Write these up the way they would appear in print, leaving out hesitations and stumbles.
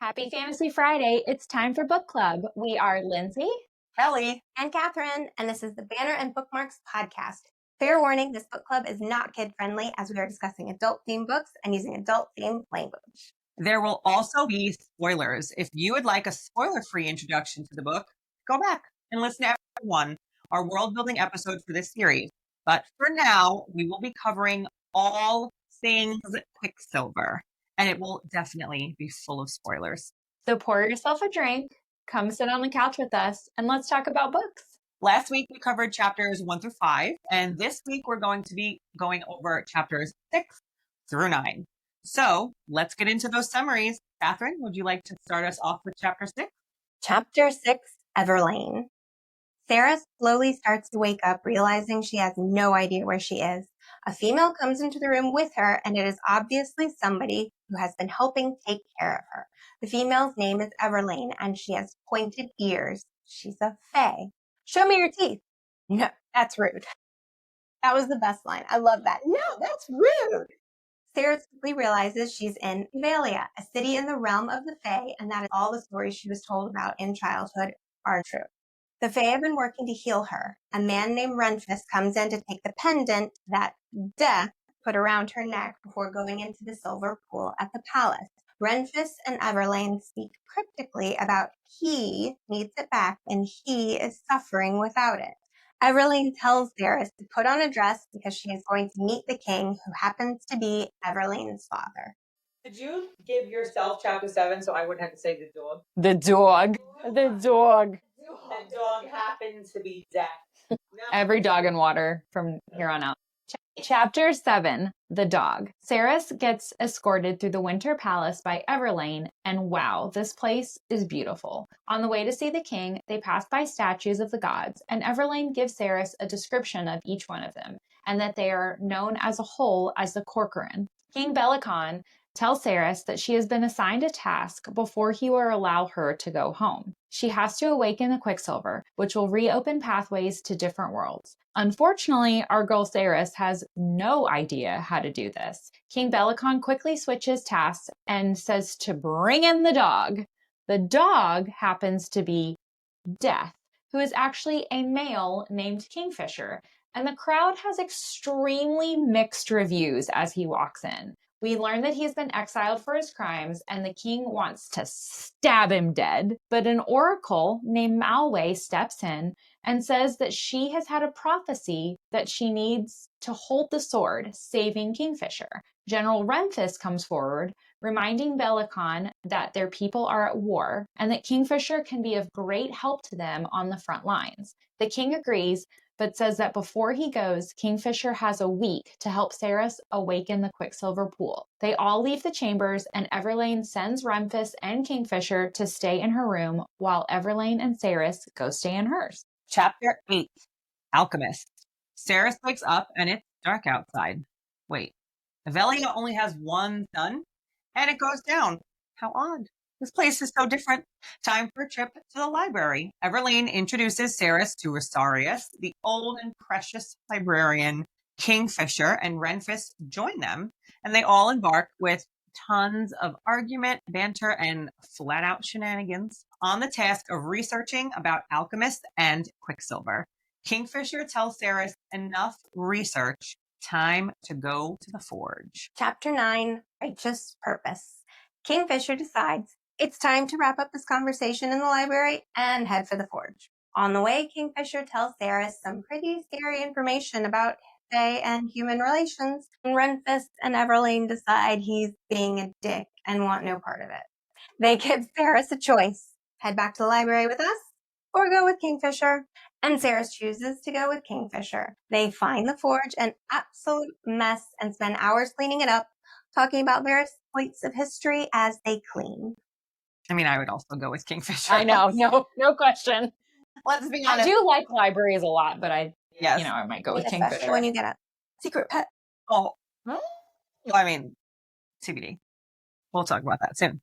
Happy Fantasy Friday. It's time for book club. We are Lindsay, Kelly, and Catherine, and this is the Banner and Bookmarks podcast. Fair warning, this book club is not kid-friendly as we are discussing adult-themed books and using adult-themed language. there will also be spoilers. If you would like a spoiler-free introduction to the book, go back and listen to episode 1, our world-building episode for this series. But for now, we will be covering all things Quicksilver, and it will definitely be full of spoilers. So pour yourself a drink, come sit on the couch with us, and let's talk about books. Last week, we covered chapters 1 through 5, and this week, we're going to be going over chapters 6 through 9. So let's get into those summaries. Catherine, would you like to start us off with chapter 6? Chapter 6, Everlane. Sarah slowly starts to wake up, realizing she has no idea where she is. A female comes into the room with her, and it is obviously somebody who has been helping take care of her. The female's name is Everlane, and she has pointed ears. She's a fae. Show me your teeth. No, that's rude. That was the best line. I love that. No, that's rude. Sarah quickly realizes she's in Valia, a city in the realm of the fae, and that all the stories she was told about in childhood are true. The fae have been working to heal her. A man named Renfus comes in to take the pendant that Death put around her neck before going into the silver pool at the palace. Renfus and Everlane speak cryptically about he needs it back and he is suffering without it. Everlane tells Sarah to put on a dress because she is going to meet the king, who happens to be Everlane's father. Did you give yourself chapter 7 so I wouldn't have to say the dog? The dog. The dog. The dog happens to be Death. No. Every dog in water from here on out. Chapter 7, The Dog. Saris gets escorted through the Winter Palace by Everlane, and wow, this place is beautiful. On the way to see the king, they pass by statues of the gods, and Everlane gives Saris a description of each one of them, and that they are known as a whole as the Corcoran. King Bellicon tells Saris that she has been assigned a task before he will allow her to go home. She has to awaken the Quicksilver, which will reopen pathways to different worlds. Unfortunately, our girl Saris has no idea how to do this. King Bellicon quickly switches tasks and says to bring in the dog. The dog happens to be Death, who is actually a male named Kingfisher, and the crowd has extremely mixed reviews as he walks in. We learn that he has been exiled for his crimes, and the king wants to stab him dead. But an oracle named Malway steps in and says that she has had a prophecy that she needs to hold the sword, saving Kingfisher. General Renfus comes forward, reminding Bellicon that their people are at war and that Kingfisher can be of great help to them on the front lines. The king agrees, but says that before he goes, Kingfisher has a week to help Saris awaken the Quicksilver pool. They all leave the chambers, and Everlane sends Renfus and Kingfisher to stay in her room while Everlane and Saris go stay in hers. Chapter 8, Alchemist. Saris wakes up and it's dark outside. Wait, Avelia only has one sun? And it goes down. How odd. This place is so different. Time for a trip to the library. Everlane introduces Saris to Rosarius, the old and precious librarian. Kingfisher and Renfus join them, and they all embark with tons of argument, banter, and flat-out shenanigans on the task of researching about alchemists and Quicksilver. Kingfisher tells Saris enough research. Time to go to the forge. Chapter 9, Righteous Purpose. Kingfisher decides it's time to wrap up this conversation in the library and head for the forge. On the way, Kingfisher tells Saris some pretty scary information about fae and human relations, and Renfus and Everlane decide he's being a dick and want no part of it. They give Saris a choice: head back to the library with us or go with Kingfisher. And Saris chooses to go with Kingfisher. They find the forge an absolute mess and spend hours cleaning it up, talking about various points of history as they clean. I mean, I would also go with Kingfisher. I know, no question. Let's be I honest. do like libraries a lot, but I might go with Especially Kingfisher. when you get a secret pet. Oh, I mean, TBD. We'll talk about that soon.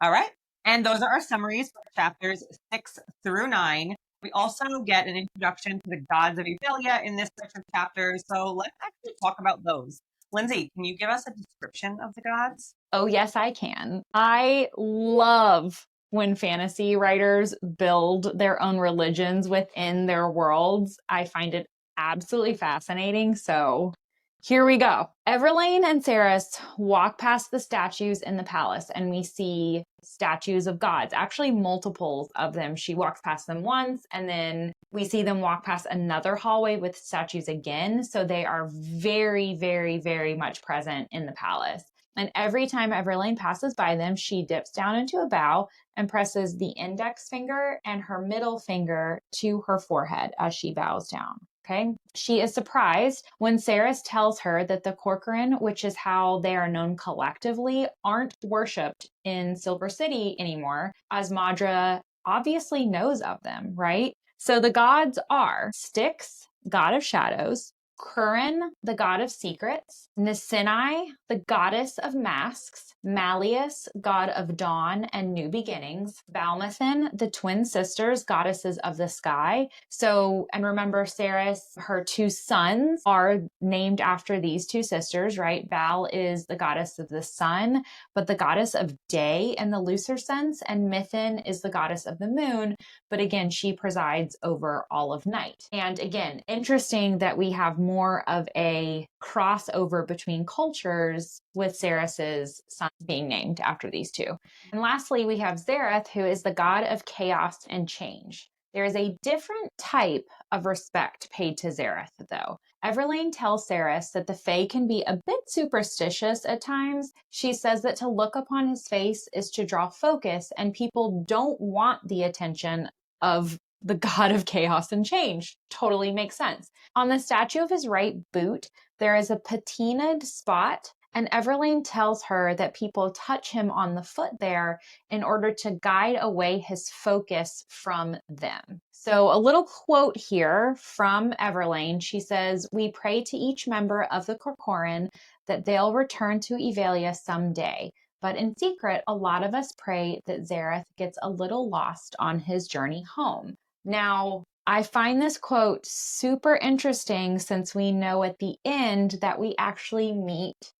All right. And those are our summaries for chapters 6 through 9. We also get an introduction to the gods of Evelia in this section of chapters. So let's actually talk about those. Lindsay, can you give us a description of the gods? Oh, yes, I can. I love when fantasy writers build their own religions within their worlds. I find it absolutely fascinating. So here we go. Everlane and Ceres walk past the statues in the palace, and we see statues of gods, actually multiples of them. She walks past them once, and then we see them walk past another hallway with statues again. So they are very, very, very much present in the palace. And every time Everlane passes by them, she dips down into a bow and presses the index finger and her middle finger to her forehead as she bows down. Okay. She is surprised when Ceres tells her that the Corcoran, which is how they are known collectively, aren't worshipped in Silver City anymore, as Madra obviously knows of them, right? So the gods are Styx, god of shadows, Curran, the god of secrets, Nisinai, the goddess of masks, Malleus, god of dawn and new beginnings, Balmathin, the twin sisters, goddesses of the sky. So, and remember, Ceres, her two sons are named after these two sisters, right? Val is the goddess of the sun, but the goddess of day in the looser sense, and Mithin is the goddess of the moon, but again, she presides over all of night. And again, interesting that we have more of a crossover between cultures with Ceres's sons being named after these two. And lastly, we have Zareth, who is the god of chaos and change. There is a different type of respect paid to Zareth, though. Everlane tells Ceres that the Fae can be a bit superstitious at times. She says that to look upon his face is to draw focus, and people don't want the attention of the god of chaos and change. Totally makes sense. On the statue of his right boot, there is a patinaed spot, and Everlane tells her that people touch him on the foot there in order to guide away his focus from them. So a little quote here from Everlane. She says, "We pray to each member of the Corcoran that they'll return to Evalia someday. But in secret, a lot of us pray that Zareth gets a little lost on his journey home." Now, I find this quote super interesting since we know at the end that we actually meet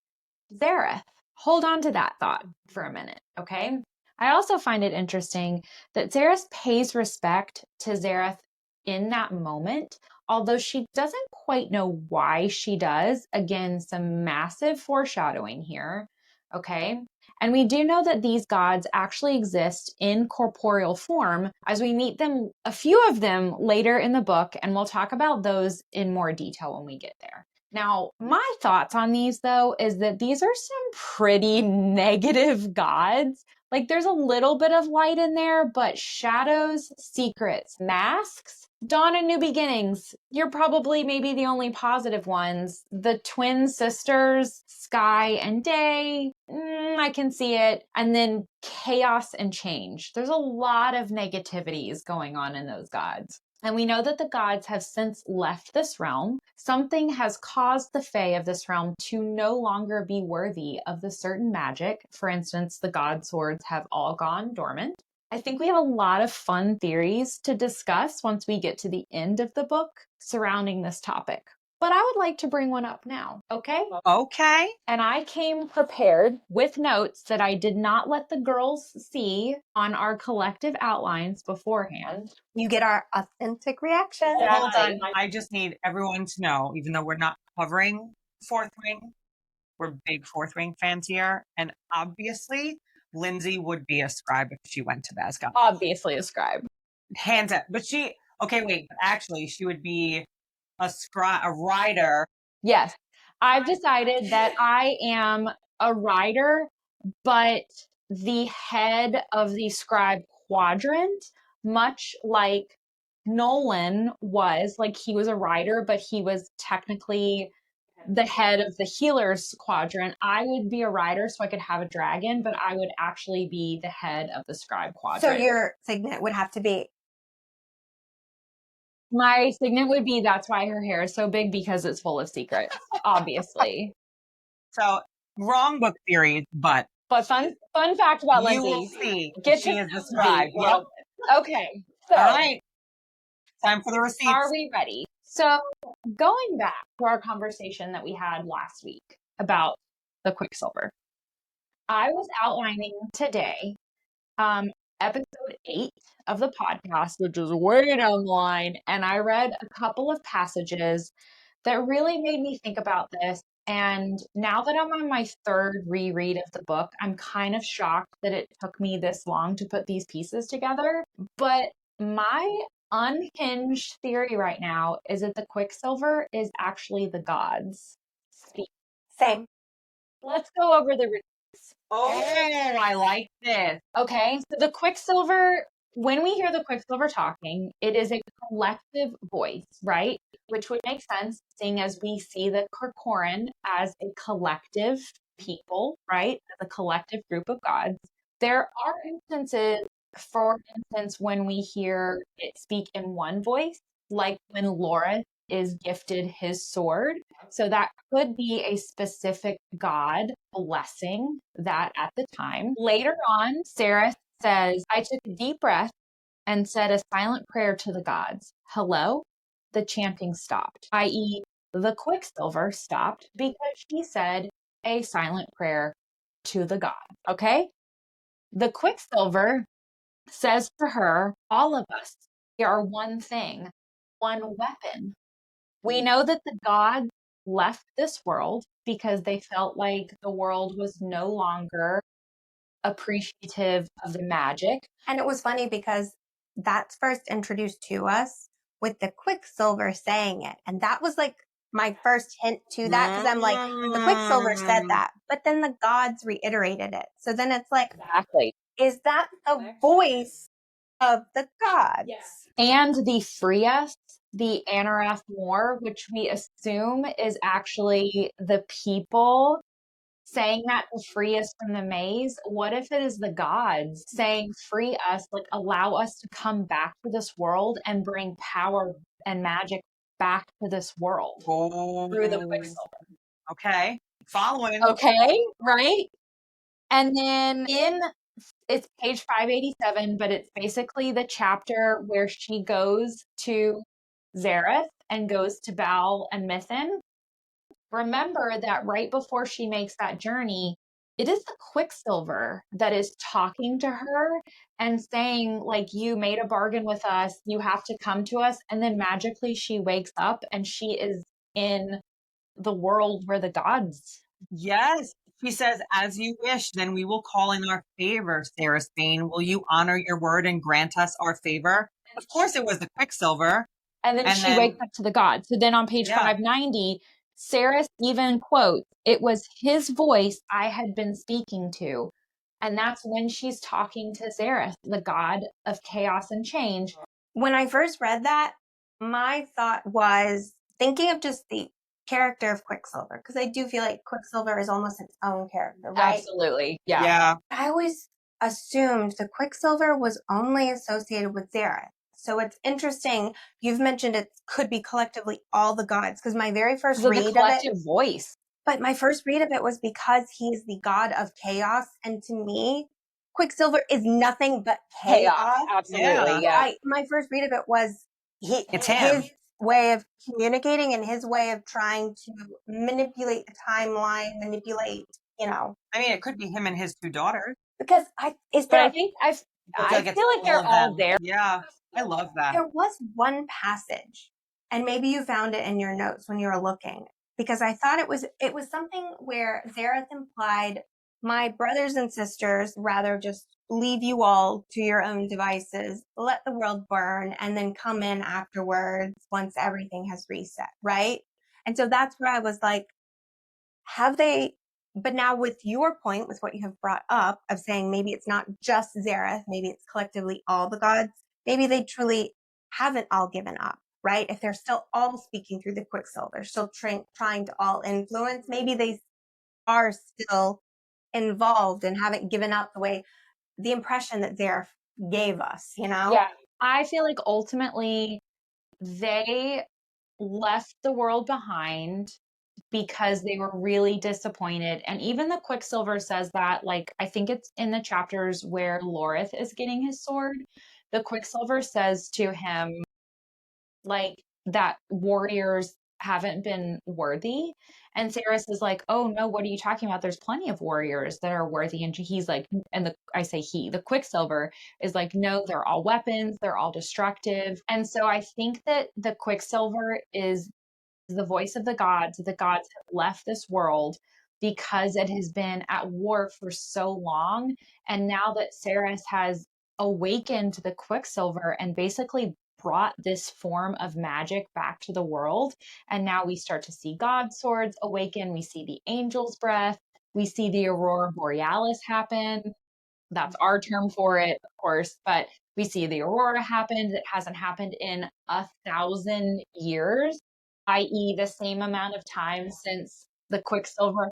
Zareth. Hold on to that thought for a minute, okay? I also find it interesting that Ceres pays respect to Zareth in that moment, although she doesn't quite know why she does. Again, some massive foreshadowing here, okay? And we do know that these gods actually exist in corporeal form as we meet them, a few of them later in the book, and we'll talk about those in more detail when we get there. Now, my thoughts on these, though, is that these are some pretty negative gods. Like, there's a little bit of light in there, but shadows, secrets, masks, dawn and new beginnings. You're probably maybe the only positive ones. The twin sisters, sky and day, I can see it. And then chaos and change. There's a lot of negativities going on in those gods. And we know that the gods have since left this realm. Something has caused the Fae of this realm to no longer be worthy of the certain magic. For instance, the god swords have all gone dormant. I think we have a lot of fun theories to discuss once we get to the end of the book surrounding this topic. But I would like to bring one up now, okay? Okay. And I came prepared with notes that I did not let the girls see on our collective outlines beforehand. You get our authentic reaction. Yeah. Hold on. I just need everyone to know, even though we're not covering Fourth Ring, we're big Fourth Ring fans here. And obviously, Lindsay would be a scribe if she went to Basgard. Obviously a scribe. Hands up. But she, okay, wait. Actually, she would be a writer. Yes. I've decided that I am a writer, but the head of the scribe quadrant, much like Nolan was, like he was a writer, but he was technically the head of the healers quadrant. I would be a writer so I could have a dragon, but I would actually be the head of the scribe quadrant. So your signet would have to be. My signet would be, that's why her hair is so big, because it's full of secrets, obviously. So wrong book theory, but fun fact about you Lindsay. will see. Get she to is the scribe. Yep. Okay. So, all right. Time for the receipts. Are we ready? So going back to our conversation that we had last week, about the Quicksilver. I was outlining today episode 8 of the podcast, which is way down the line, and I read a couple of passages that really made me think about this. And now that I'm on my third reread of the book, I'm kind of shocked that it took me this long to put these pieces together. But my unhinged theory right now is that the Quicksilver is actually the gods. Same. Let's go over the release. Oh, I like this. Okay, so the Quicksilver, when we hear the Quicksilver talking, it is a collective voice, right? Which would make sense, seeing as we see the Corcoran as a collective people, right? As a collective group of gods. There are instances, for instance, when we hear it speak in one voice, like when Laura is gifted his sword. So that could be a specific god blessing that at the time. Later on, Sarah says, I took a deep breath and said a silent prayer to the gods. Hello? The chanting stopped, i.e., the Quicksilver stopped because she said a silent prayer to the god. Okay? The Quicksilver says to her, all of us, we are one thing, one weapon. We know that the gods left this world because they felt like the world was no longer appreciative of the magic. And it was funny because that's first introduced to us with the Quicksilver saying it. And that was like my first hint to that because I'm like, the Quicksilver said that, but then the gods reiterated it. So then it's like, Exactly. is that the voice of the gods? Yes. And the free us, the Anarath War, which we assume is actually the people saying that to free us from the maze. What if it is the gods saying, free us, like allow us to come back to this world and bring power and magic back to this world through the Quicksilver? Okay. Following. Okay, right? And then it's page 587, but it's basically the chapter where she goes to Zareth and goes to Baal and Mithrin. Remember that right before she makes that journey, it is the Quicksilver that is talking to her and saying, like, you made a bargain with us, you have to come to us. And then magically she wakes up and she is in the world where the gods. Yes. She says, as you wish, then we will call in our favor, Sarah Spain. Will you honor your word and grant us our favor? Of course, it was the Quicksilver. And then she wakes up to the gods. So then on page 590, Sarah even quotes, it was his voice I had been speaking to. And that's when she's talking to Zareth, the god of chaos and change. When I first read that, my thought was thinking of just the character of Quicksilver, because I do feel like Quicksilver is almost its own character, right? Absolutely. Yeah. I always assumed the Quicksilver was only associated with Zareth. So it's interesting. You've mentioned it could be collectively all the gods, because my very first read of it, voice. But my first read of it was because he's the god of chaos, and to me, Quicksilver is nothing but chaos. Absolutely. Yeah. My first read of it was It's him. his way of communicating and his way of trying to manipulate the timeline, I mean, it could be him and his two daughters. because I feel like they're all there. Yeah, I love that. There was one passage, and maybe you found it in your notes when you were looking, because I thought it was something where Zareth implied, my brothers and sisters rather just leave you all to your own devices, let the world burn, and then come in afterwards once everything has reset, right? And so that's where I was like, have they, but now with your point, with what you have brought up of saying maybe it's not just Zareth, maybe it's collectively all the gods, maybe they truly haven't all given up, right? If they're still all speaking through the Quicksilver, still trying to all influence, maybe they are still involved and haven't given up the impression that Zareth gave us, Yeah. I feel like ultimately they left the world behind because they were really disappointed. And even the Quicksilver says that, like, I think it's in the chapters where Lorith is getting his sword. The Quicksilver says to him, like, that warriors haven't been worthy. And Saris is like, oh no, what are you talking about? There's plenty of warriors that are worthy. And he's like, I say the Quicksilver is like, no, they're all weapons. They're all destructive. And so I think that the Quicksilver is the voice of the gods. The gods have left this world because it has been at war for so long. And now that Saris has awakened the Quicksilver and basically brought this form of magic back to the world. And now we start to see God swords awaken. We see the angel's breath. We see the aurora borealis happen. That's our term for it, of course, but we see the aurora happen. It hasn't happened in 1,000 years, i.e., the same amount of time since the Quicksilver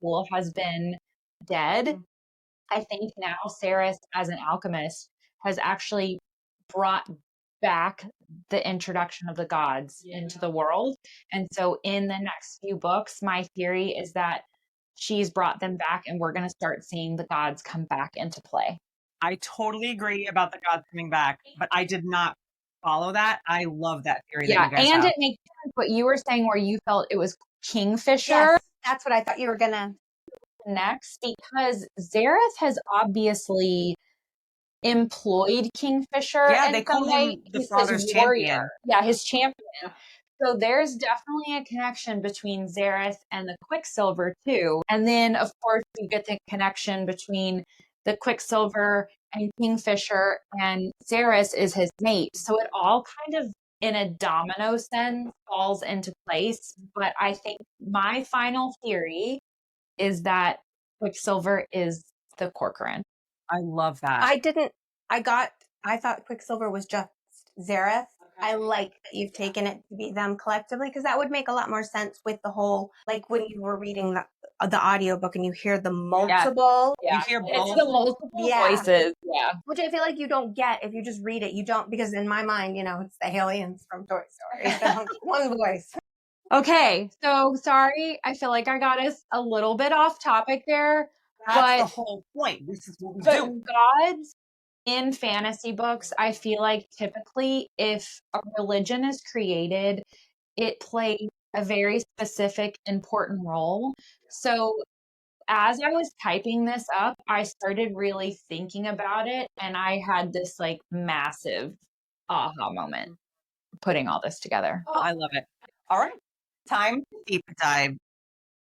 pool has been dead. I think now Saris, as an alchemist, has actually brought back the introduction of the gods into the world. And so in the next few books, my theory is that she's brought them back and we're going to start seeing the gods come back into play. I totally agree about the gods coming back, but I did not follow that. I love that theory that you guys and have. it makes sense what you were saying where you felt it was Kingfisher. Yes, that's what I thought you were going to. Next, because Zareth has obviously employed Kingfisher. Yeah, in they some called way. him the He's father's his champion. Yeah, his champion. So there's definitely a connection between Zareth and the Quicksilver too. And then of course you get the connection between the Quicksilver and Kingfisher, and Zareth is his mate. So it all kind of in a domino sense falls into place. But I think my final theory is that Quicksilver is the Corcoran. I love that. I thought Quicksilver was just Zareth. I like that you've taken it to be them collectively, because that would make a lot more sense with the whole, like when you were reading the audiobook and you hear the multiple. Yeah. You hear It's the multiple voices. Yeah. Which I feel like you don't get if you just read it. You don't, because in my mind, it's the aliens from Toy Story. So one voice. Okay, so sorry. I feel like I got us a little bit off topic there. That's the whole point. This is what we do. Gods in fantasy books, I feel like typically if a religion is created, it plays a very specific, important role. So as I was typing this up, I started really thinking about it, and I had this like massive aha moment putting all this together. Oh, I love it. All right, time to deep dive.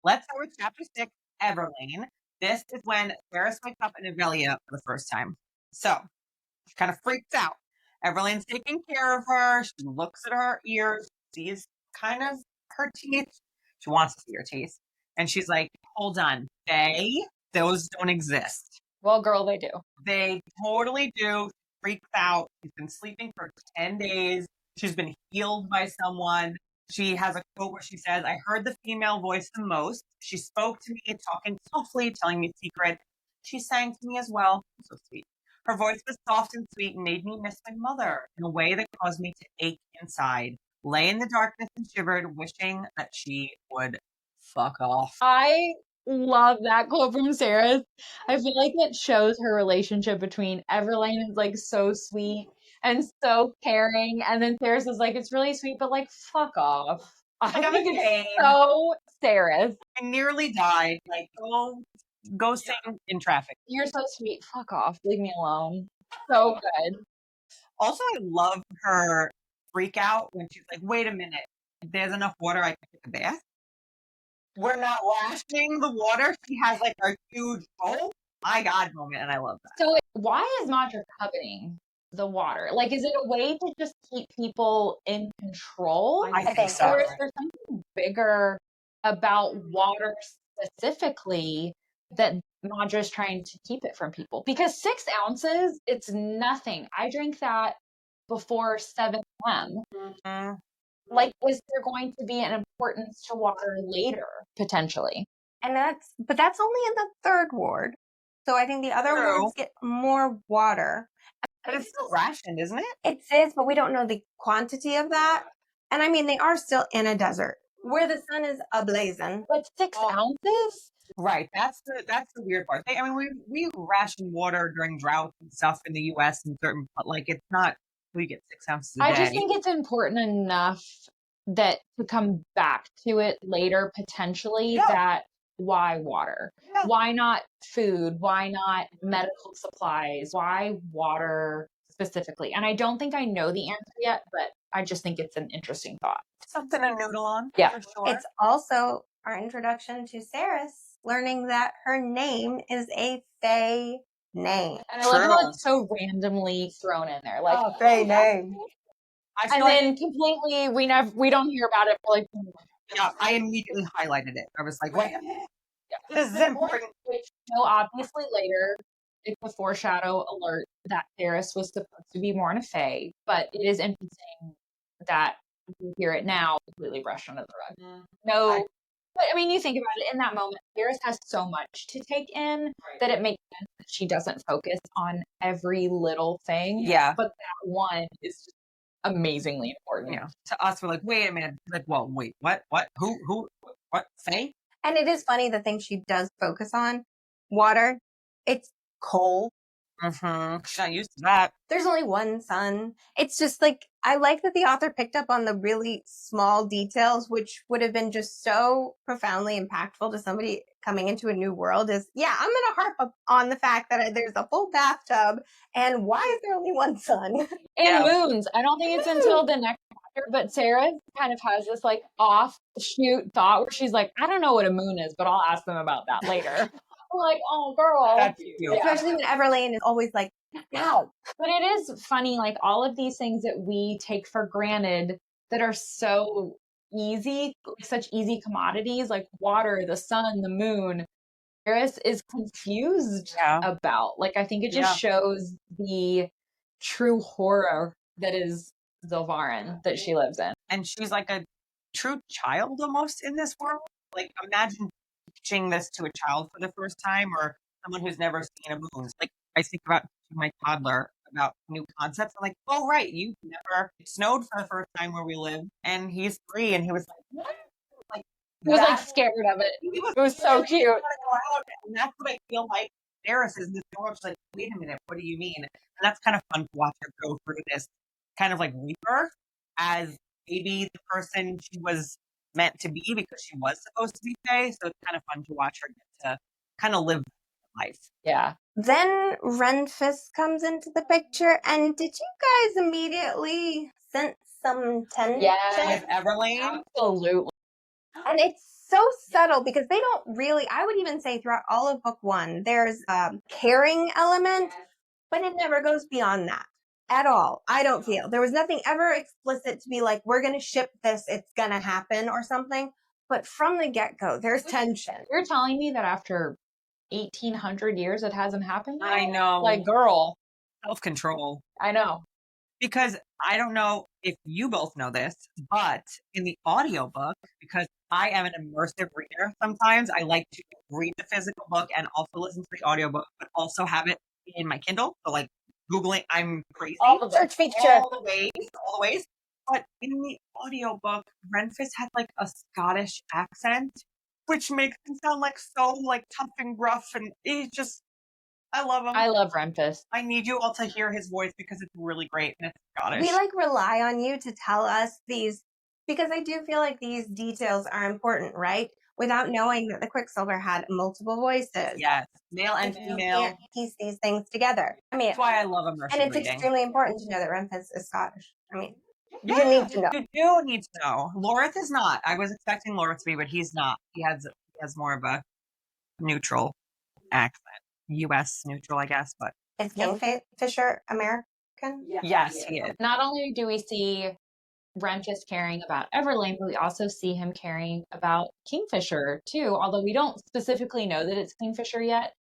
Let's start with chapter 6, Everlane. This is when Saris wakes up in Avelia for the first time. So she kind of freaks out. Everlane's taking care of her. She looks at her ears, sees kind of her teeth. She wants to see her teeth. And she's like, hold on, those don't exist. Well, girl, they do. They totally do. Freaks out. She's been sleeping for 10 days. She's been healed by someone. She has a quote where she says, I heard the female voice the most. She spoke to me, talking softly, telling me secrets. She sang to me as well. So sweet. Her voice was soft and sweet and made me miss my mother in a way that caused me to ache inside, lay in the darkness and shivered, wishing that she would fuck off. I love that quote from Sarah. I feel like it shows her relationship between Everlane is like so sweet and so caring, and then Sarah's is like, it's really sweet, but like fuck off. I think it's so Sarah. I nearly died. Like, go sing in traffic. You're so sweet. Fuck off. Leave me alone. So good. Also, I love her freak out when she's like, wait a minute, if there's enough water, I can take a bath. We're not rationing the water. She has like a huge, oh my God moment, and I love that. So why is Madra coveting the water? Like, is it a way to just keep people in control? I think so. Or is there something bigger about water specifically that Madra's trying to keep it from people? Because 6 ounces, it's nothing. I drink that before 7 p.m. Mm-hmm. Like, is there going to be an importance to water later, potentially? And that's only in the 3rd ward. So I think the other wards get more water. But it's still rationed, isn't it? It is, but we don't know the quantity of that. And I mean, they are still in a desert where the sun is ablazing. But 6 ounces? Right. That's the weird part. I mean, we ration water during droughts and stuff in the U.S. and certain, but like it's not. We get 6 ounces a day. I just think it's important enough that to come back to it later potentially that why water? Yeah. Why not food? Why not medical supplies? Why water specifically? And I don't think I know the answer yet, but I just think it's an interesting thought. Something to noodle on. Yeah. For sure. It's also our introduction to Ceres, learning that her name is a Fae name. And I love how True. it's so randomly thrown in there. Like, Fae name. I feel and like, then completely we don't hear about it for like yeah, I immediately highlighted it. I was like, wait a minute. This is important. which, obviously later it's a foreshadow alert that Ceres was supposed to be born a Fae, but it is interesting that we hear it now completely brushed under the rug. No, but I mean, you think about it in that moment, Ceres has so much to take in that it makes sense that she doesn't focus on every little thing. Yeah. But that one is just amazingly important. Yeah. To us, we're like, wait a minute. Like, well, wait, what? Who? What? Faye? And it is funny the thing she does focus on, water. It's coal. Mm-hmm. She's not used to that. There's only one sun. It's just like, I like that the author picked up on the really small details, which would have been just so profoundly impactful to somebody coming into a new world is, yeah, I'm going to harp up on the fact that there's a full bathtub and why is there only one sun? And moons. I don't think it's until the next chapter, but Sarah kind of has this like offshoot thought where she's like, I don't know what a moon is, but I'll ask them about that later. I'm like, oh, girl. That's cute. Especially when Everlane is always like, no. But it is funny, like all of these things that we take for granted that are so easy, such easy commodities, like water, the sun, the moon. Eris is confused about. Like, I think it just shows the true horror that is Zilvarin that she lives in. And she's like a true child almost in this world. Like, imagine teaching this to a child for the first time or someone who's never seen a moon. Like, I think about my toddler about new concepts. I'm like, oh, right, you never it snowed for the first time where we live. And he's 3 and he was like, what? Like, he was like scared of it. It was so cute. And that's what I feel like Eris is this girl. She's like, wait a minute, what do you mean? And that's kind of fun to watch her go through this kind of like rebirth as maybe the person she was meant to be because she was supposed to be Faye. So it's kind of fun to watch her get to kind of live life. Yeah. Then Renfis comes into the picture, and did you guys immediately sense some tension? Yeah, with Everlane? Absolutely. And it's so subtle because they don't really, I would even say throughout all of book 1, there's a caring element, but it never goes beyond that at all. I don't feel. There was nothing ever explicit to be like, we're going to ship this, it's going to happen or something. But from the get-go, there's tension. You're telling me that after 1,800 years it hasn't happened yet? I know. Like, girl. Self-control. I know. Because I don't know if you both know this, but in the audiobook, because I am an immersive reader sometimes, I like to read the physical book and also listen to the audiobook, but also have it in my Kindle. So like Googling, I'm crazy. All the search feature. All the ways. But in the audiobook, Renfis had like a Scottish accent, which makes him sound like so like tough and gruff, and he's just, I love him. I love Renfis. I need you all to hear his voice because it's really great and it's Scottish. We like rely on you to tell us these, because I do feel like these details are important, right? Without knowing that the Quicksilver had multiple voices. Yes, male and female. You can't piece these things together. I mean, that's why I love immersive and it's reading. extremely important to know that Renfis is Scottish. I mean, you need to know. You do need to know. Lorith is not. I was expecting Lorith to be, but he's not. He has more of a neutral accent. U.S. neutral, I guess, but is Kingfisher American? Yes, he is. Not only do we see Renfis caring about Everlane, but we also see him caring about Kingfisher too, although we don't specifically know that it's Kingfisher yet.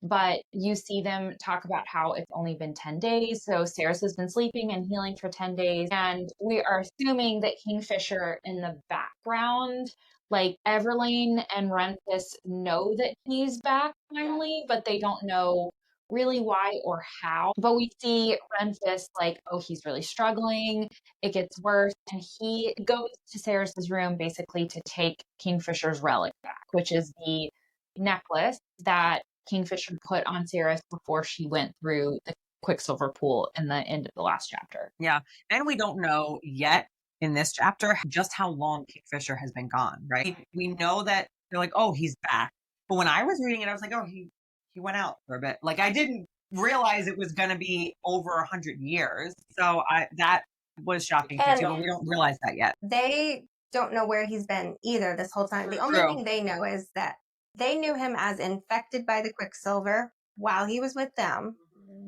But you see them talk about how it's only been 10 days. So Ceres has been sleeping and healing for 10 days. And we are assuming that Kingfisher in the background, like Everlane and Renfis know that he's back finally, but they don't know really why or how. But we see Renfis like, oh, he's really struggling. It gets worse. And he goes to Ceres's room basically to take Kingfisher's relic back, which is the necklace that Kingfisher put on Ceres before she went through the Quicksilver pool in the end of the last chapter. Yeah. And we don't know yet in this chapter just how long Kingfisher has been gone, right? We know that they're like, oh, he's back. But when I was reading it, I was like, oh, he went out for a bit. Like, I didn't realize it was going to be over 100 years. So that was shocking too, but we don't realize that yet. They don't know where he's been either this whole time. The only thing they know is that they knew him as infected by the Quicksilver while he was with them.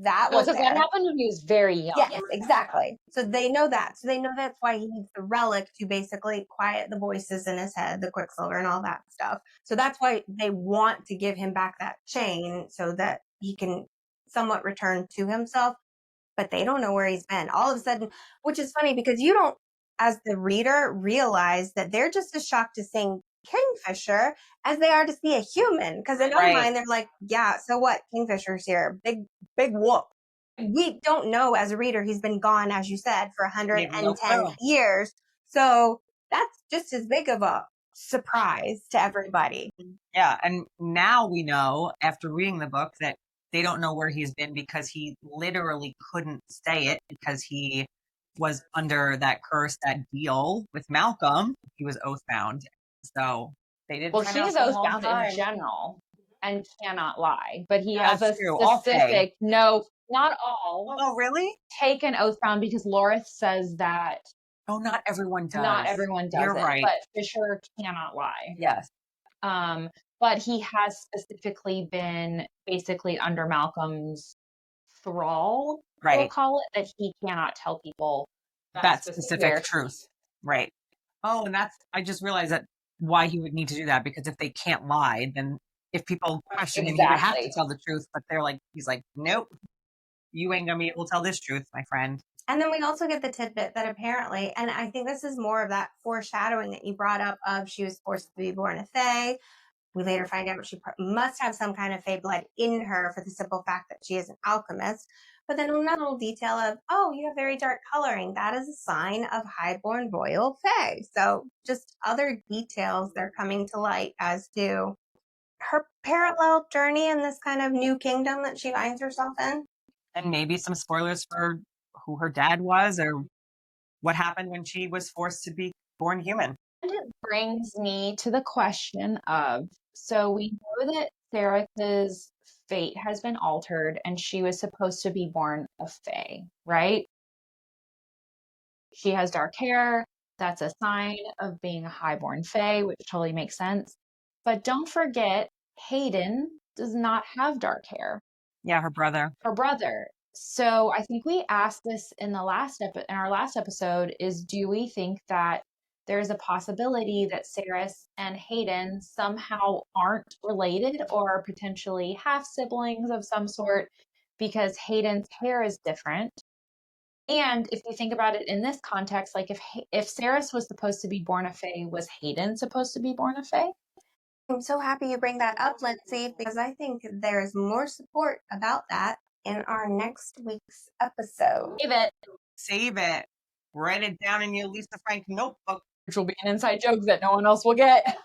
That was because that happened when he was very young. Yes, exactly. So they know that. So they know that's why he needs the relic to basically quiet the voices in his head, the Quicksilver and all that stuff. So that's why they want to give him back that chain so that he can somewhat return to himself. But they don't know where he's been. All of a sudden, which is funny because you don't, as the reader, realize that they're just as shocked to seeing Kingfisher as they are to see a human. Because in their mind, they're like, yeah, so what? Kingfisher's here. Big whoop. We don't know as a reader, he's been gone, as you said, for 110 years. So that's just as big of a surprise to everybody. Yeah. And now we know, after reading the book, that they don't know where he's been because he literally couldn't say it because he was under that curse, that deal with Malcolm. He was oath-bound. So they didn't. Well, he's oath-bound in general and cannot lie. But he has a specific, no, not all. Oh, really? Take an oath-bound because Lorith says that. Oh, not everyone does. Not everyone does. You're right. But Fisher cannot lie. Yes. But he has specifically been basically under Malcolm's thrall, we'll call it, that he cannot tell people that specific truth. Right. Oh, and I just realized that why he would need to do that, because if they can't lie, then if people question him, he would have to tell the truth. But he's like, nope, you ain't gonna be able to tell this truth, my friend. And then we also get the tidbit that apparently, and I think this is more of that foreshadowing that you brought up of she was forced to be born a fae. We later find out she must have some kind of fae blood in her for the simple fact that she is an alchemist. But then another little detail of, oh, you have very dark coloring. That is a sign of highborn royal fae. So just other details that are coming to light as to her parallel journey in this kind of new kingdom that she finds herself in. And maybe some spoilers for who her dad was or what happened when she was forced to be born human. And it brings me to the question of, so we know that Sereth's fate has been altered and she was supposed to be born a fae, right? She has dark hair. That's a sign of being a highborn fae, which totally makes sense. But don't forget, Hayden does not have dark hair. Yeah, her brother. So I think we asked this in our last episode is, do we think that there's a possibility that Ceres and Hayden somehow aren't related or potentially half siblings of some sort because Hayden's hair is different? And if you think about it in this context, like if Ceres was supposed to be born a fae, was Hayden supposed to be born a fae? I'm so happy you bring that up, Lindsay, because I think there's more support about that in our next week's episode. Save it. Write it down in your Lisa Frank notebook. Which will be an inside joke that no one else will get.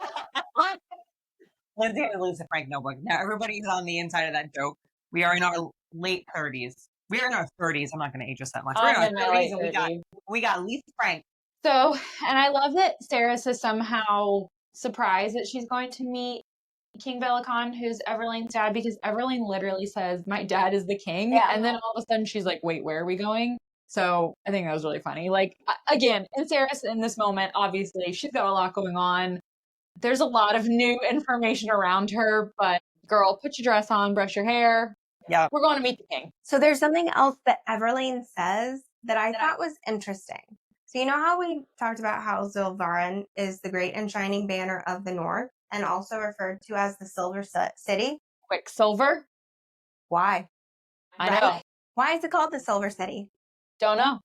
Lindsay and Lisa Frank notebook. Now everybody's on the inside of that joke. We are in our late 30s. We are in our 30s. I'm not going to age us that much. We're in our 30s and we got Lisa Frank. So, and I love that Ceres is somehow surprised that she's going to meet King Velikon, who's Everlane's dad, because Everlane literally says, my dad is the king. Yeah. And then all of a sudden she's like, wait, where are we going? So I think that was really funny. Like, again, and Ceres in this moment, obviously, she's got a lot going on. There's a lot of new information around her, but girl, put your dress on, brush your hair. Yeah. We're going to meet the king. So there's something else that Everlane says that I thought was interesting. So you know how we talked about how Zilvarin is the great and shining banner of the North and also referred to as the Silver City? Quicksilver? Why? I know. Why is it called the Silver City? Don't know.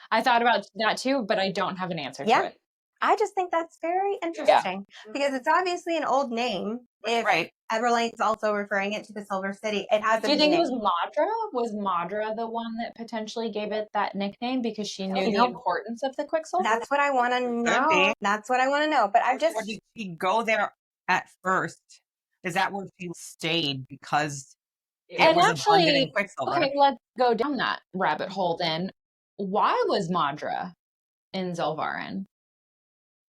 I thought about that too, but I don't have an answer to it. I just think that's very interesting because it's obviously an old name. If Everlane's also referring it to the Silver City, it has. Do you think it was Madra? Was Madra the one that potentially gave it that nickname because she knew the importance of the Quicksilver? That's what I want to know. That's what I want to know. But I just. Or did she go there at first? Is that where she stayed because it was abundant in Quicksilver? Okay, let's go down that rabbit hole then. Why was Madra in Zelvarin?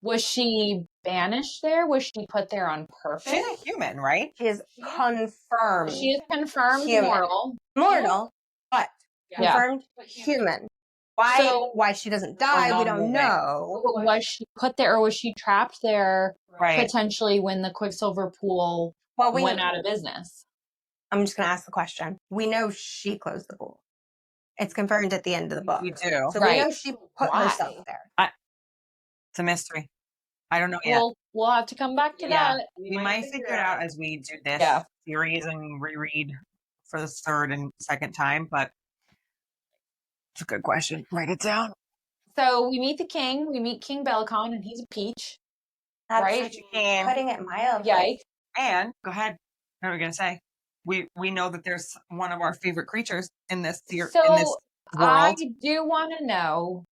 Was she banished there? Was she put there on purpose? She's a human, right? She is confirmed. She is confirmed Human. mortal. But Yeah. confirmed human. Why she doesn't die, we don't know. Was she put there, or was she trapped there Right. potentially when the Quicksilver pool went out of business? I'm just going to ask the question. We know she closed the pool. It's confirmed at the end of the book. We do. So we know she put herself there. It's a mystery. I don't know yet. We'll have to come back to that. We might figure it out as we do this series and reread for the third and second time, but it's a good question. Write it down. So we meet the king. We meet King Bellicon, and he's a peach. That's right? Putting it mildly. Yikes. And go ahead. What are we gonna say? We know that there's one of our favorite creatures in this in this world. I do want to know.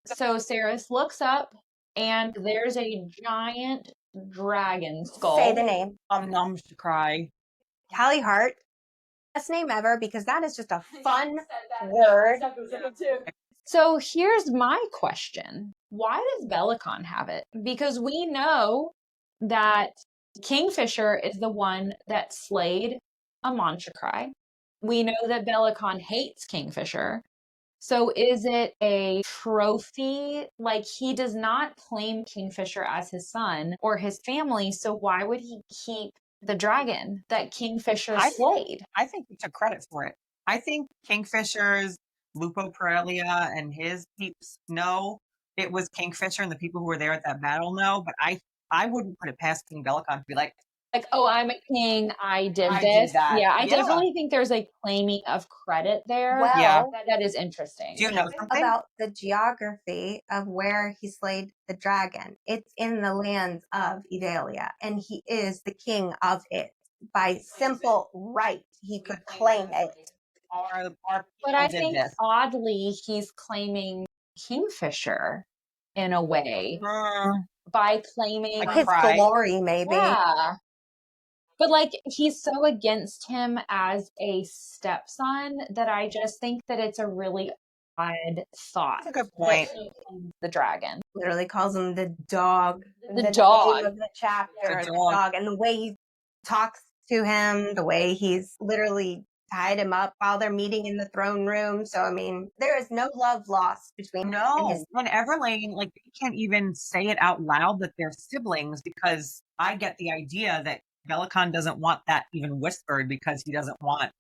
So Saris looks up, and there's a giant dragon skull. Say the name. To cry. Callie Hart. Best name ever, because that is just a fun word. So here's my question. Why does Bellicon have it? Because we know that Kingfisher is the one that slayed a Manchacry. We know that Bellicon hates Kingfisher. So is it a trophy? Like, he does not claim Kingfisher as his son or his family, so why would he keep the dragon that Kingfisher slayed? I think he took credit for it. I think Kingfisher's Lupo Prelia and his peeps know it was Kingfisher, and the people who were there at that battle know, but I wouldn't put it past King Bellicon to be like, oh, I'm a king, I did this. Yeah, I definitely think there's a claiming of credit there. Well, that is interesting. Do you know something about the geography of where he slayed the dragon? It's in the lands of Idalia, and he is the king of it. By simple right, he could claim it. But I think oddly, he's claiming Kingfisher in a way by claiming his glory, maybe. Yeah. But like, he's so against him as a stepson that I just think that it's a really odd thought. That's a good point. The dragon literally calls him the dog. The dog name of the chapter. The dog. And the way he talks to him, the way he's literally tied him up while they're meeting in the throne room. So, I mean, there is no love lost between him and his... And Everlane, like, they can't even say it out loud that they're siblings, because I get the idea that Bellicon doesn't want that even whispered, because he doesn't want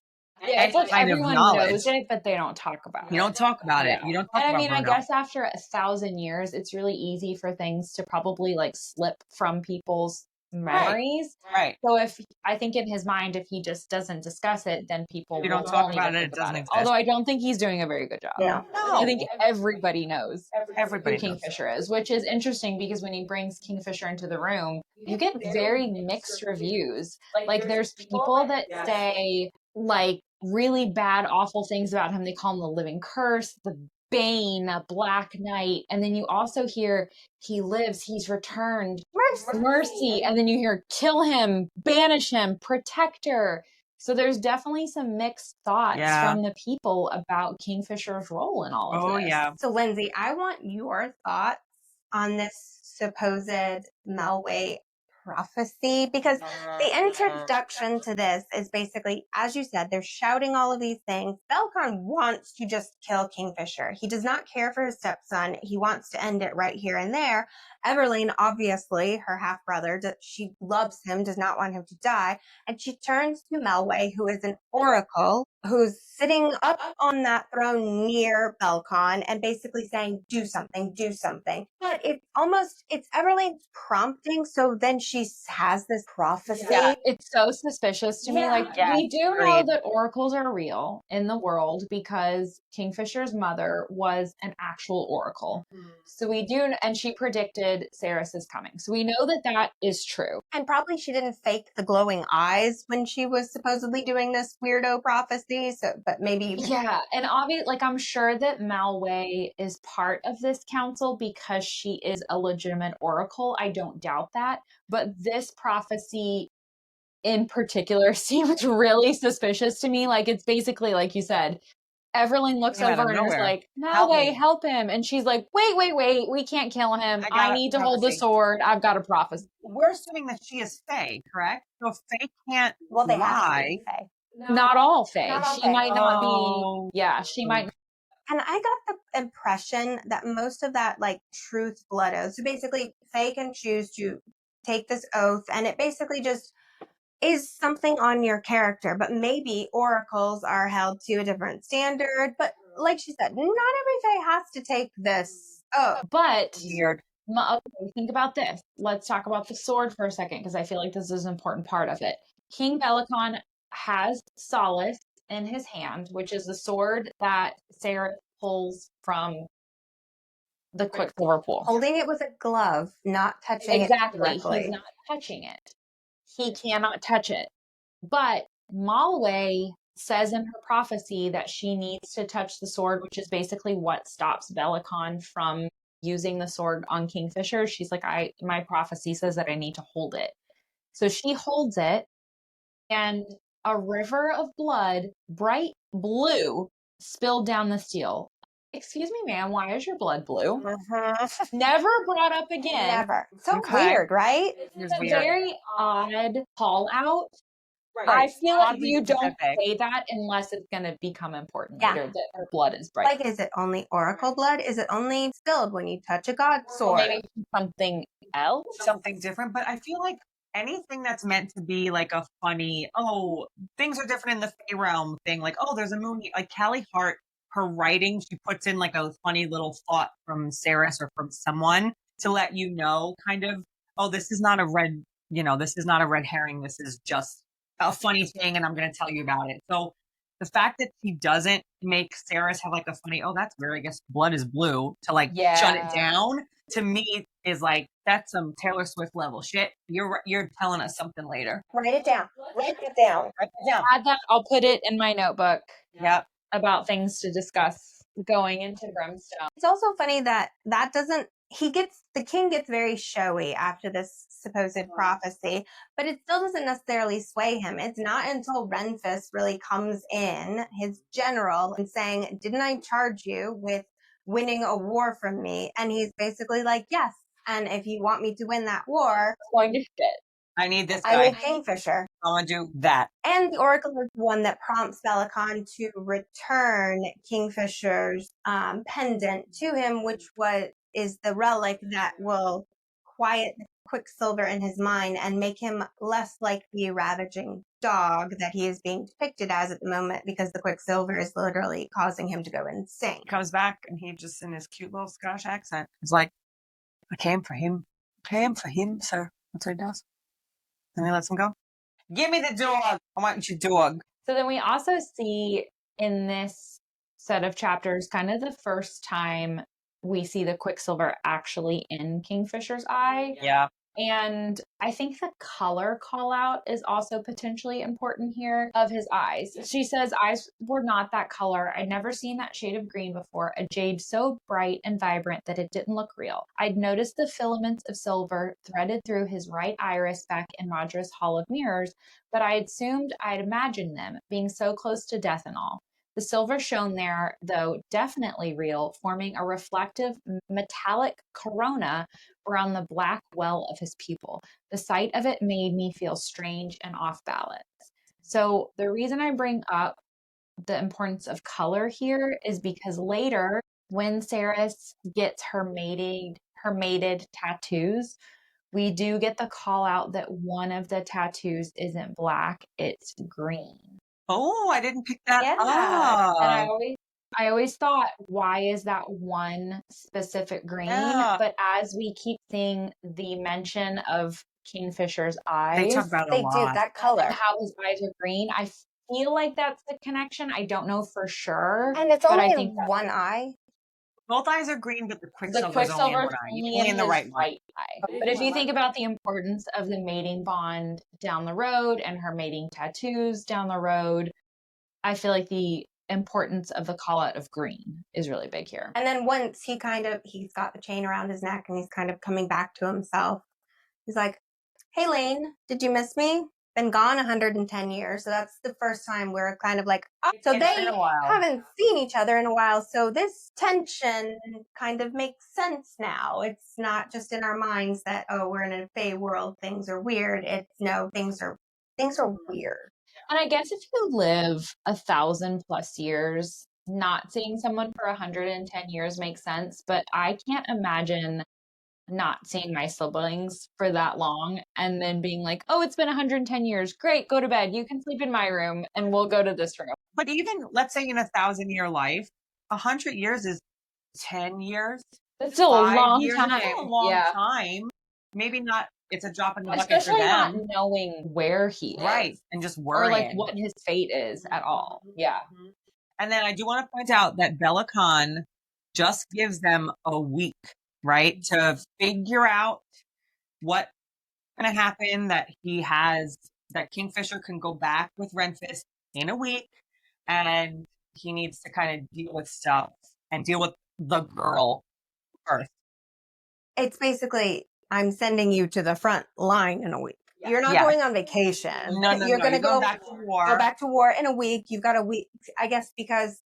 it's like everyone knows it, but they don't talk about it. You don't talk about it. You don't talk about it. And I mean, I guess after 1,000 years, it's really easy for things to probably like slip from people's memories. Right. So I think in his mind, if he just doesn't discuss it, then people don't talk about it. It doesn't exist. Although I don't think he's doing a very good job. No. I think everybody knows everybody who Kingfisher is, which is interesting because when he brings Kingfisher into the room, you get very mixed reviews. Like there's people that say like really bad, awful things about him. They call him the living curse, the Bane, a Black Knight. And then you also hear he lives, he's returned, mercy. And then you hear kill him, banish him, protector. So there's definitely some mixed thoughts from the people about Kingfisher's role in all of this. Yeah. So Lindsay, I want your thoughts on this supposed Melway prophecy, because the introduction to this is basically, as you said, they're shouting all of these things. Bellicon wants to just kill Kingfisher. He does not care for his stepson. He wants to end it right here and there. Everlane, obviously, her half-brother, she loves him, does not want him to die. And she turns to Melway, who is an oracle, who's sitting up on that throne near Bellicon and basically saying, do something, do something. But it's Everlane's prompting, so then she has this prophecy. Yeah, it's so suspicious to me. Like, we do know that oracles are real in the world because Kingfisher's mother was an actual oracle. So we do, and she predicted Saris is coming. So we know that that is true. And probably she didn't fake the glowing eyes when she was supposedly doing this weirdo prophecy. So, but maybe. Yeah. And obviously, like, I'm sure that Melway is part of this council because she is a legitimate oracle. I don't doubt that. But this prophecy in particular seems really suspicious to me. Like, it's basically, like you said, Everlyn looks Came out over of and is nowhere. like, Help Malway, me. help him. And she's like, wait, we can't kill him. I got I a need to hold the prophecy. sword. I've got a prophecy. We're assuming that she is Fae, correct? So if Fae can't Well, they have to lie. be Fae. Not all Fae. Not all She Fae. might not Oh. be. Yeah, she might. And I got the impression that most of that, like, truth blood oath. So basically, Faye can choose to take this oath, and it basically just is something on your character. But maybe oracles are held to a different standard. But like she said, not every Faye has to take this oath. But Weird. okay, think about this. Let's talk about the sword for a second, because I feel like this is an important part of it. King Bellicon has Solace in his hand, which is the sword that Sarah pulls from the Quicksilver pool. Holding it with a glove, not touching Exactly. it directly. He's not touching it. He cannot touch it. But Malway says in her prophecy that she needs to touch the sword, which is basically what stops Bellicon from using the sword on Kingfisher. She's like, my prophecy says that I need to hold it. So she holds it, and a river of blood, bright blue, spilled down the steel. Excuse me, ma'am, why is your blood blue? Never brought up again. Never. So Okay. weird, right? It's a weird. very odd call out. Right. I feel like Oddly you don't specific. say that unless it's going to become important Yeah. later that her blood is bright. Like, is it only oracle blood? Is it only spilled when you touch a god Or sword? maybe something else. Something different, but I feel like anything that's meant to be like a funny, oh, things are different in the Fae realm thing, like, oh, there's a moon, like Callie Hart, her writing, she puts in like a funny little thought from Saris or from someone to let you know, kind of, oh, this is not a red, this is not a red herring, this is just a funny thing, and I'm going to tell you about it. So the fact that she doesn't make Saris have like a funny, oh, that's weird, I guess blood is blue, to like shut it down, to me is like, that's some Taylor Swift level shit. You're telling us something later. Write it down. Write it down. Write it down. Add that. I'll put it in my notebook Yep. about things to discuss going into Brimstone. It's also funny that the king gets very showy after this supposed prophecy, but it still doesn't necessarily sway him. It's not until Renfis really comes in, his general, and saying, didn't I charge you with winning a war from me? And he's basically like, yes. And if you want me to win that war, It's going to fit. I need this I guy. need Kingfisher. I want to do that. And the Oracle is the one that prompts Bellicon to return Kingfisher's pendant to him, which is the relic that will quiet the Quicksilver in his mind and make him less like the ravaging dog that he is being depicted as at the moment, because the Quicksilver is literally causing him to go insane. He comes back and he just, in his cute little Scottish accent, is like, I came for him. Sir. That's what he does. And he lets him go. Give me the dog. I want your dog. So then we also see in this set of chapters kind of the first time we see the Quicksilver actually in Kingfisher's eye. Yeah. And I think the color call out is also potentially important here of his eyes. She says eyes were not that color. I'd never seen that shade of green before, a jade so bright and vibrant that it didn't look real. I'd noticed the filaments of silver threaded through his right iris back in Madra's Hall of Mirrors, but I'd imagined them being so close to death and all. The silver shone there, though definitely real, forming a reflective metallic corona around the black well of his pupil. The sight of it made me feel strange and off balance. So the reason I bring up the importance of color here is because later, when Saris gets her mated tattoos, we do get the call out that one of the tattoos isn't black, it's green. Oh, I didn't pick that Yeah. up. And I always thought, why is that one specific green? Yeah. But as we keep seeing the mention of Kingfisher's eyes, They talk about it a They do lot. that color. how his eyes are green, I feel like that's the connection. I don't know for sure. And it's but only I think in one eye. Both eyes are green, but the the Quicksilver's only in Quicksilver's one eye. only Only in the his right one. right eye. But if you think about the importance of the mating bond down the road and her mating tattoos down the road, I feel like the importance of the call out of green is really big here. And then once he's got the chain around his neck and he's kind of coming back to himself, he's like, hey, Lane, did you miss me? been gone 110 years. So that's the first time we're kind of like, oh, so It's they been a while. haven't seen each other in a while. So this tension kind of makes sense now. It's not just in our minds that, oh, we're in a Fey world, things are weird. It's no, things are weird. And I guess if you live 1,000+ years, not seeing someone for 110 years makes sense. But I can't imagine not seeing my siblings for that long and then being like, oh, it's been 110 years. Great, go to bed. You can sleep in my room and we'll go to this room. But even, let's say in 1,000-year life, 100 years is 10 years. It's still a 5 long years. time. It's still a long Yeah. time. Maybe not, it's a drop in the bucket for Especially not them. knowing where he is. Right. And just Or worrying. like what his fate is at all. Yeah. And then I do want to point out that Bella Khan just gives them a week, right, to figure out what's going to happen, that Kingfisher can go back with Renfist in a week, and he needs to kind of deal with stuff and deal with the girl first. It's basically, I'm sending you to the front line in a week. You're not Yeah. going on vacation. No, You're going to go go back to war. Go back to war in a week. You've got a week, I guess, because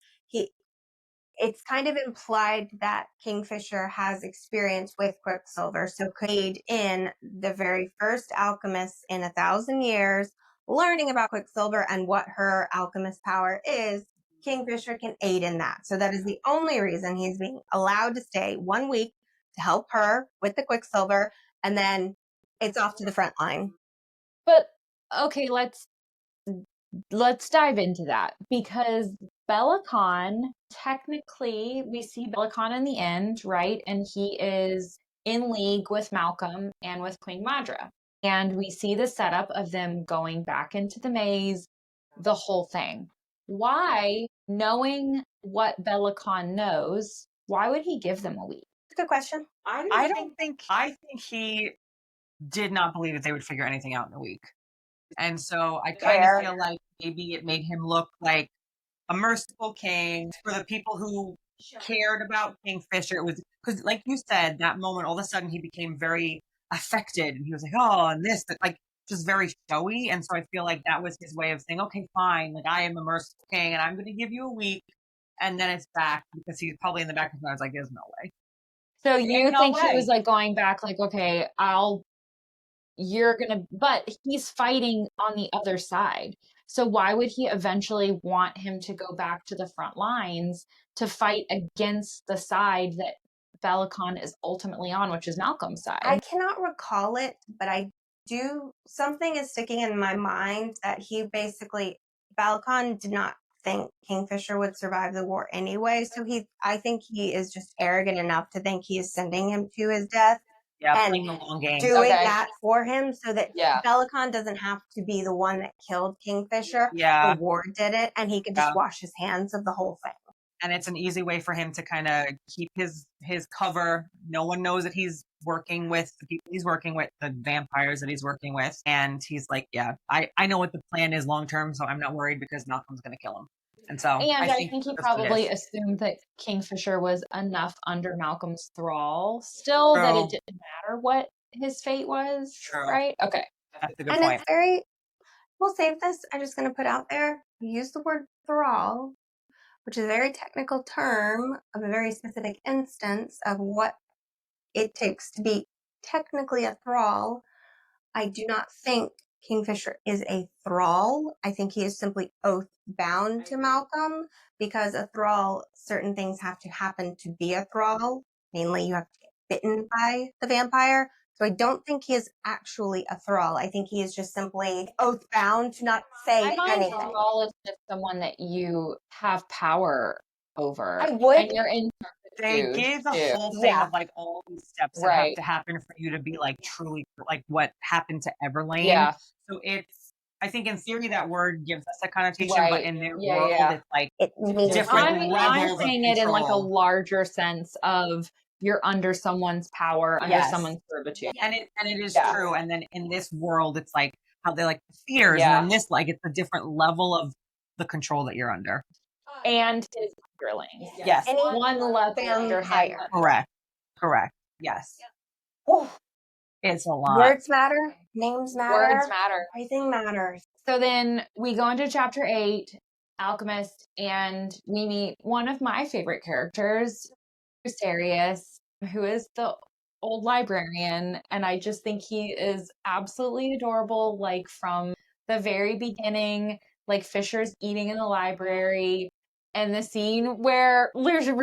it's kind of implied that Kingfisher has experience with Quicksilver. So could aid in the very first alchemist in 1,000 years, learning about Quicksilver and what her alchemist power is. Kingfisher can aid in that. So that is the only reason he's being allowed to stay 1 week to help her with the Quicksilver. And then it's off to the front line. But okay, let's dive into that, because Bella Khan, technically, we see Bella Khan in the end, right? And he is in league with Malcolm and with Queen Madra. And we see the setup of them going back into the maze, the whole thing. Why, knowing what Bella Khan knows, why would he give them a week? It's a good question. I think he did not believe that they would figure anything out in a week. And so I kind of feel like maybe it made him look like a merciful king for the people who cared about Kingfisher. It was because, like you said, that moment, all of a sudden he became very affected, and he was like, oh, and this, like, just very showy. And so I feel like that was his way of saying, okay, fine, like, I am a merciful king and I'm going to give you a week. And then it's back, because he's probably in the back of his mind, like, there's no way. So you think he was like going back, like, okay, but he's fighting on the other side. So why would he eventually want him to go back to the front lines to fight against the side that Bella Khan is ultimately on, which is Malcolm's side? I cannot recall it, but something is sticking in my mind that Bella Khan did not think Kingfisher would survive the war anyway. So I think he is just arrogant enough to think he is sending him to his death. Yeah, playing the long game. Doing that for him so that Bella Khan doesn't have to be the one that killed Kingfisher. Yeah. The war did it, and he could just wash his hands of the whole thing. And it's an easy way for him to kind of keep his cover. No one knows that he's working with the people he's working with, the vampires that he's working with. And he's like, yeah, I know what the plan is long term, so I'm not worried because Malcolm's going to kill him. And so I think he probably assumed that Kingfisher was enough under Malcolm's thrall still that it didn't matter what his fate was. True. Right? Okay. That's a good point. It's we'll save this. I'm just going to put out there, use the word thrall, which is a very technical term of a very specific instance of what it takes to be technically a thrall. I do not think Kingfisher is a thrall. I think he is simply oath bound to Malcolm, because a thrall, certain things have to happen to be a thrall. Mainly, you have to get bitten by the vampire. So I don't think he is actually a thrall. I think he is just simply oath bound to not say anything. A thrall is just someone that you have power over. I would. And you're in. They gave the whole thing of like all these steps that have to happen for you to be like truly like what happened to Everlane. Yeah. So I think in theory that word gives us a connotation, but in their world it's like different levels. I'm saying it in like a larger sense of you're under someone's power, under someone's servitude. And it is true. And then in this world it's like how they like fears, and in this, like, it's a different level of the control that you're under. And his underlings. Yes. One level under higher. Correct. Yes. Ooh. It's a lot. Words matter. Names matter. Words matter. Everything matters. So then we go into chapter 8, Alchemist, and we meet one of my favorite characters, Sirius, who is the old librarian. And I just think he is absolutely adorable. Like from the very beginning, like Fisher's eating in the library. And the scene where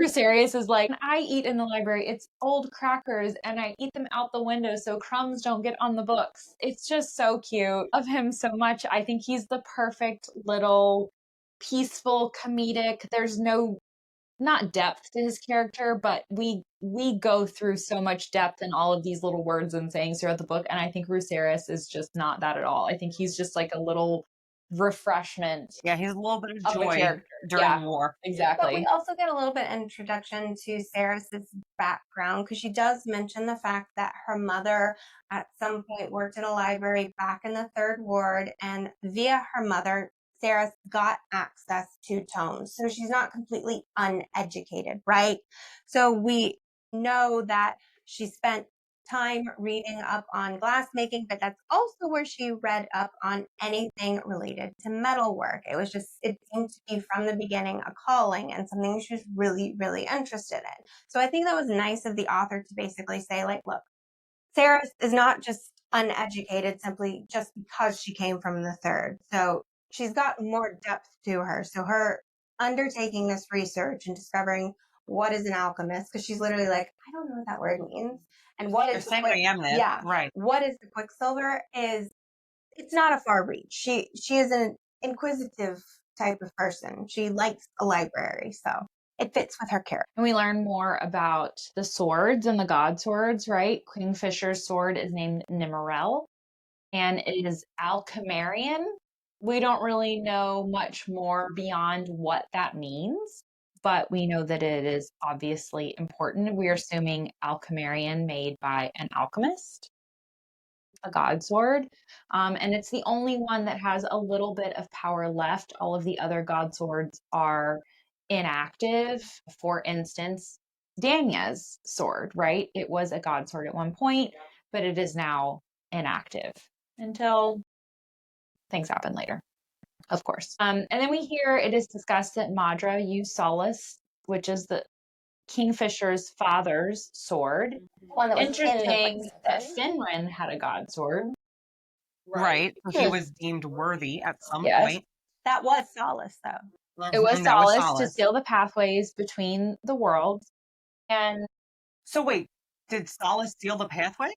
Sirius is like, I eat in the library. It's old crackers and I eat them out the window so crumbs don't get on the books. It's just so cute of him so much. I think he's the perfect little peaceful comedic. There's no not depth to his character, but we go through so much depth in all of these little words and sayings throughout the book. And I think Ruceris is just not that at all. I think he's just like a little refreshment. Yeah, he's a little bit of Of a joy character. during Yeah. war. But Exactly. we also get a little bit introduction to Sarah's background because she does mention the fact that her mother at some point worked in a library back in the Third Ward, and via her mother, Sarah got access to tomes. So she's not completely uneducated, right? So we know that she spent time reading up on glassmaking, but that's also where she read up on anything related to metalwork. It seemed to be from the beginning a calling and something she was really, really interested in. So I think that was nice of the author to basically say, like, look, Sarah is not just uneducated simply just because she came from the third. So she's got more depth to her. So her undertaking this research and discovering what is an alchemist, because she's literally like, I don't know what that word means. And what You're is saying I am this. yeah, Right. what is the Quicksilver it's not a far reach. She is an inquisitive type of person. She likes a library, so it fits with her character. And we learn more about the swords and the god swords, right? Kingfisher's sword is named Nimarel, and it is Alchemarian. We don't really know much more beyond what that means, but we know that it is obviously important. We're assuming Alchemarian made by an alchemist, a god sword. And it's the only one that has a little bit of power left. All of the other god swords are inactive. For instance, Danya's sword, right? It was a god sword at one point, but it is now inactive until things happen later, of course. And then we hear it is discussed that Madra used Solace, which is the Kingfisher's father's sword. One that was Interesting that Quicksilver. Finran had a god sword. Right. So he was deemed worthy at some Yes. point. That was Solace, though. It was Mhm, that was Solace to Solace. seal the pathways between the worlds. And So wait, did Solace seal the pathway?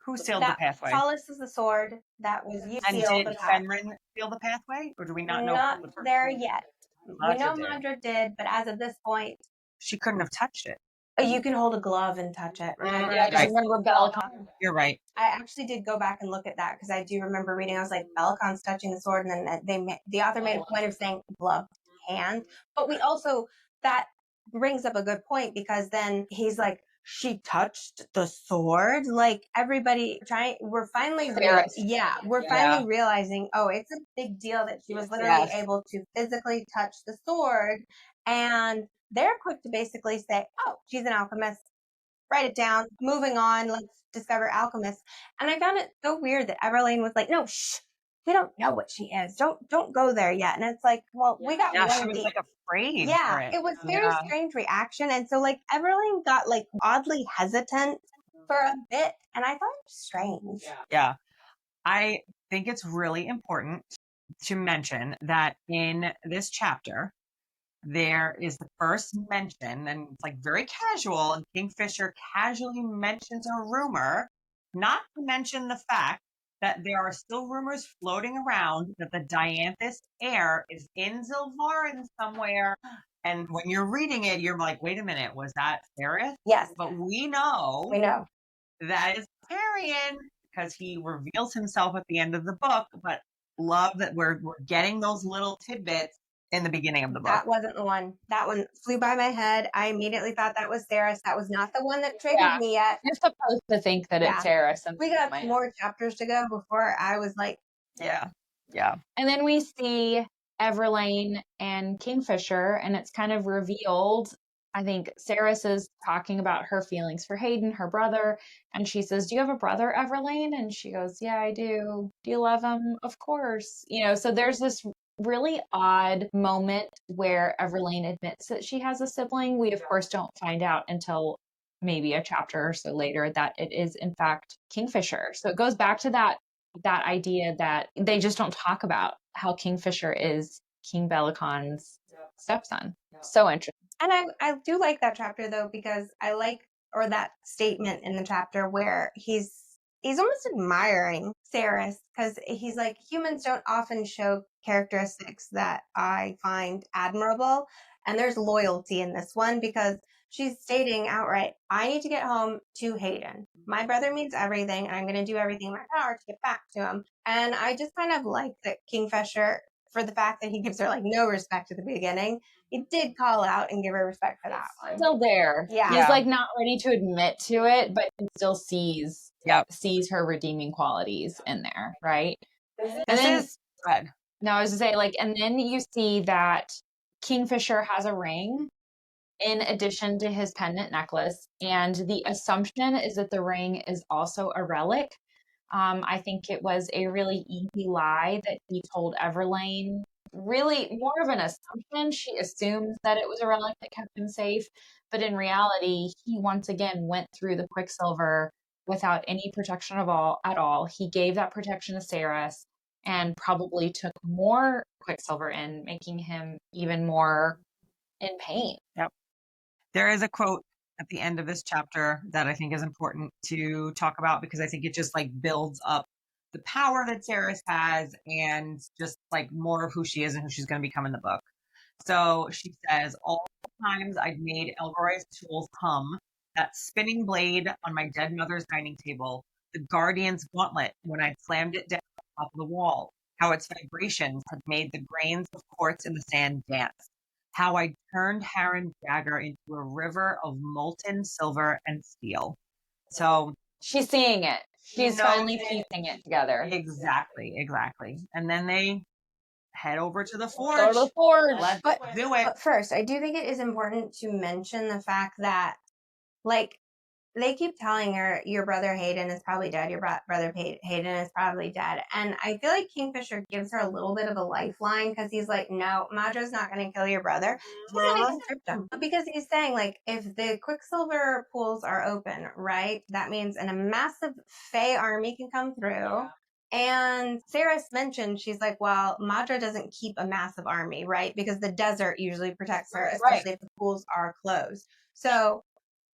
Who sealed the pathway? Solace is the sword that was used to And seal did the path. Fenrir seal the pathway? Or do we not know? Not who the there person- yet. We Madra know did. Madra did, but as of this point, She couldn't have touched it. you can hold a glove and touch it. Remember? yeah, because Right. remember Bellicon. You're right. I actually did go back and look at that because I do remember reading. I was like, Bellicon's touching the sword, and then the author made a point of saying gloved hand. But we also that brings up a good point because then he's like, she touched the sword. Like everybody we're finally Sarah's. finally realizing, oh, it's a big deal that she was literally Yes. able to physically touch the sword, and they're quick to basically say, oh, she's an alchemist. Write it down. Moving on. Let's discover alchemists. And I found it so weird that Everlane was like, no, shh. We don't know what she is. Don't go there yet. And it's like, well, we got Yeah, one she of was the like afraid yeah, for it. it was very strange reaction. And so like Everlane got like oddly hesitant for a bit. And I thought it was strange. Yeah. I think it's really important to mention that in this chapter, there is the first mention, and it's like very casual, and Kingfisher casually mentions a rumor, not to mention the fact that there are still rumors floating around that the Dianthus heir is in Zilvarin somewhere. And when you're reading it, you're like, wait a minute, was that Ferris? Yes. But we know that is Arian because he reveals himself at the end of the book, but love that we're getting those little tidbits in the beginning of the book. That wasn't the one. That one flew by my head. I immediately thought that was Sarah's. That was not the one that triggered me yet. You're supposed to think that it's Sarah. We got more chapters to go before I was like, yeah. And then we see Everlane and Kingfisher, and it's kind of revealed I think Saris is talking about her feelings for Hayden, her brother, and she says, "Do you have a brother, Everlane?" And she goes, "Yeah, I do. Do you love him?" "Of course." So there's this really odd moment where Everlane admits that she has a sibling. We, of course, don't find out until maybe a chapter or so later that it is, in fact, Kingfisher. So it goes back to that idea that they just don't talk about how Kingfisher is King Belacon's stepson. So interesting. And I do like that chapter though, because I like, or that statement in the chapter where he's almost admiring Saris, because he's like, humans don't often show characteristics that I find admirable. And there's loyalty in this one because she's stating outright, I need to get home to Hayden. My brother means everything, and I'm going to do everything in my power to get back to him. And I just kind of like that Kingfisher, for the fact that he gives her like no respect at the beginning, he did call out and give her respect for that one. Still there. Yeah. He's like not ready to admit to it, but he still sees her redeeming qualities in there, right? No, I was to say, like, and then you see that Kingfisher has a ring in addition to his pendant necklace, and the assumption is that the ring is also a relic. I think it was a really easy lie that he told Everlane. Really more of an assumption. She assumed that it was a relic that kept him safe. But in reality, he once again went through the Quicksilver without any protection at all. He gave that protection to Saris and probably took more Quicksilver in, making him even more in pain. Yep. There is a quote at the end of this chapter that I think is important to talk about, because I think it just like builds up the power that Saris has and just like more of who she is and who she's going to become in the book. So she says, all the times I'd made Elroy's tools hum, that spinning blade on my dead mother's dining table, the guardian's gauntlet when I slammed it down on top of the wall, how its vibrations had made the grains of quartz in the sand dance, how I turned Harren's dagger into a river of molten silver and steel. So she's seeing it. She's finally piecing it together. Exactly. And then they head over to the forge. Go to the forge. Let's do it. But first, I do think it is important to mention the fact that, like, they keep telling her, your brother Hayden is probably dead. Your brother Hayden is probably dead. And I feel like Kingfisher gives her a little bit of a lifeline, because he's like, no, Madra's not going to kill your brother. He's going to conscript him. Because he's saying, like, if the Quicksilver pools are open, right, that means a massive Fae army can come through. Yeah. And Saris mentioned, she's like, well, Madra doesn't keep a massive army, right? Because the desert usually protects her, especially if the pools are closed. So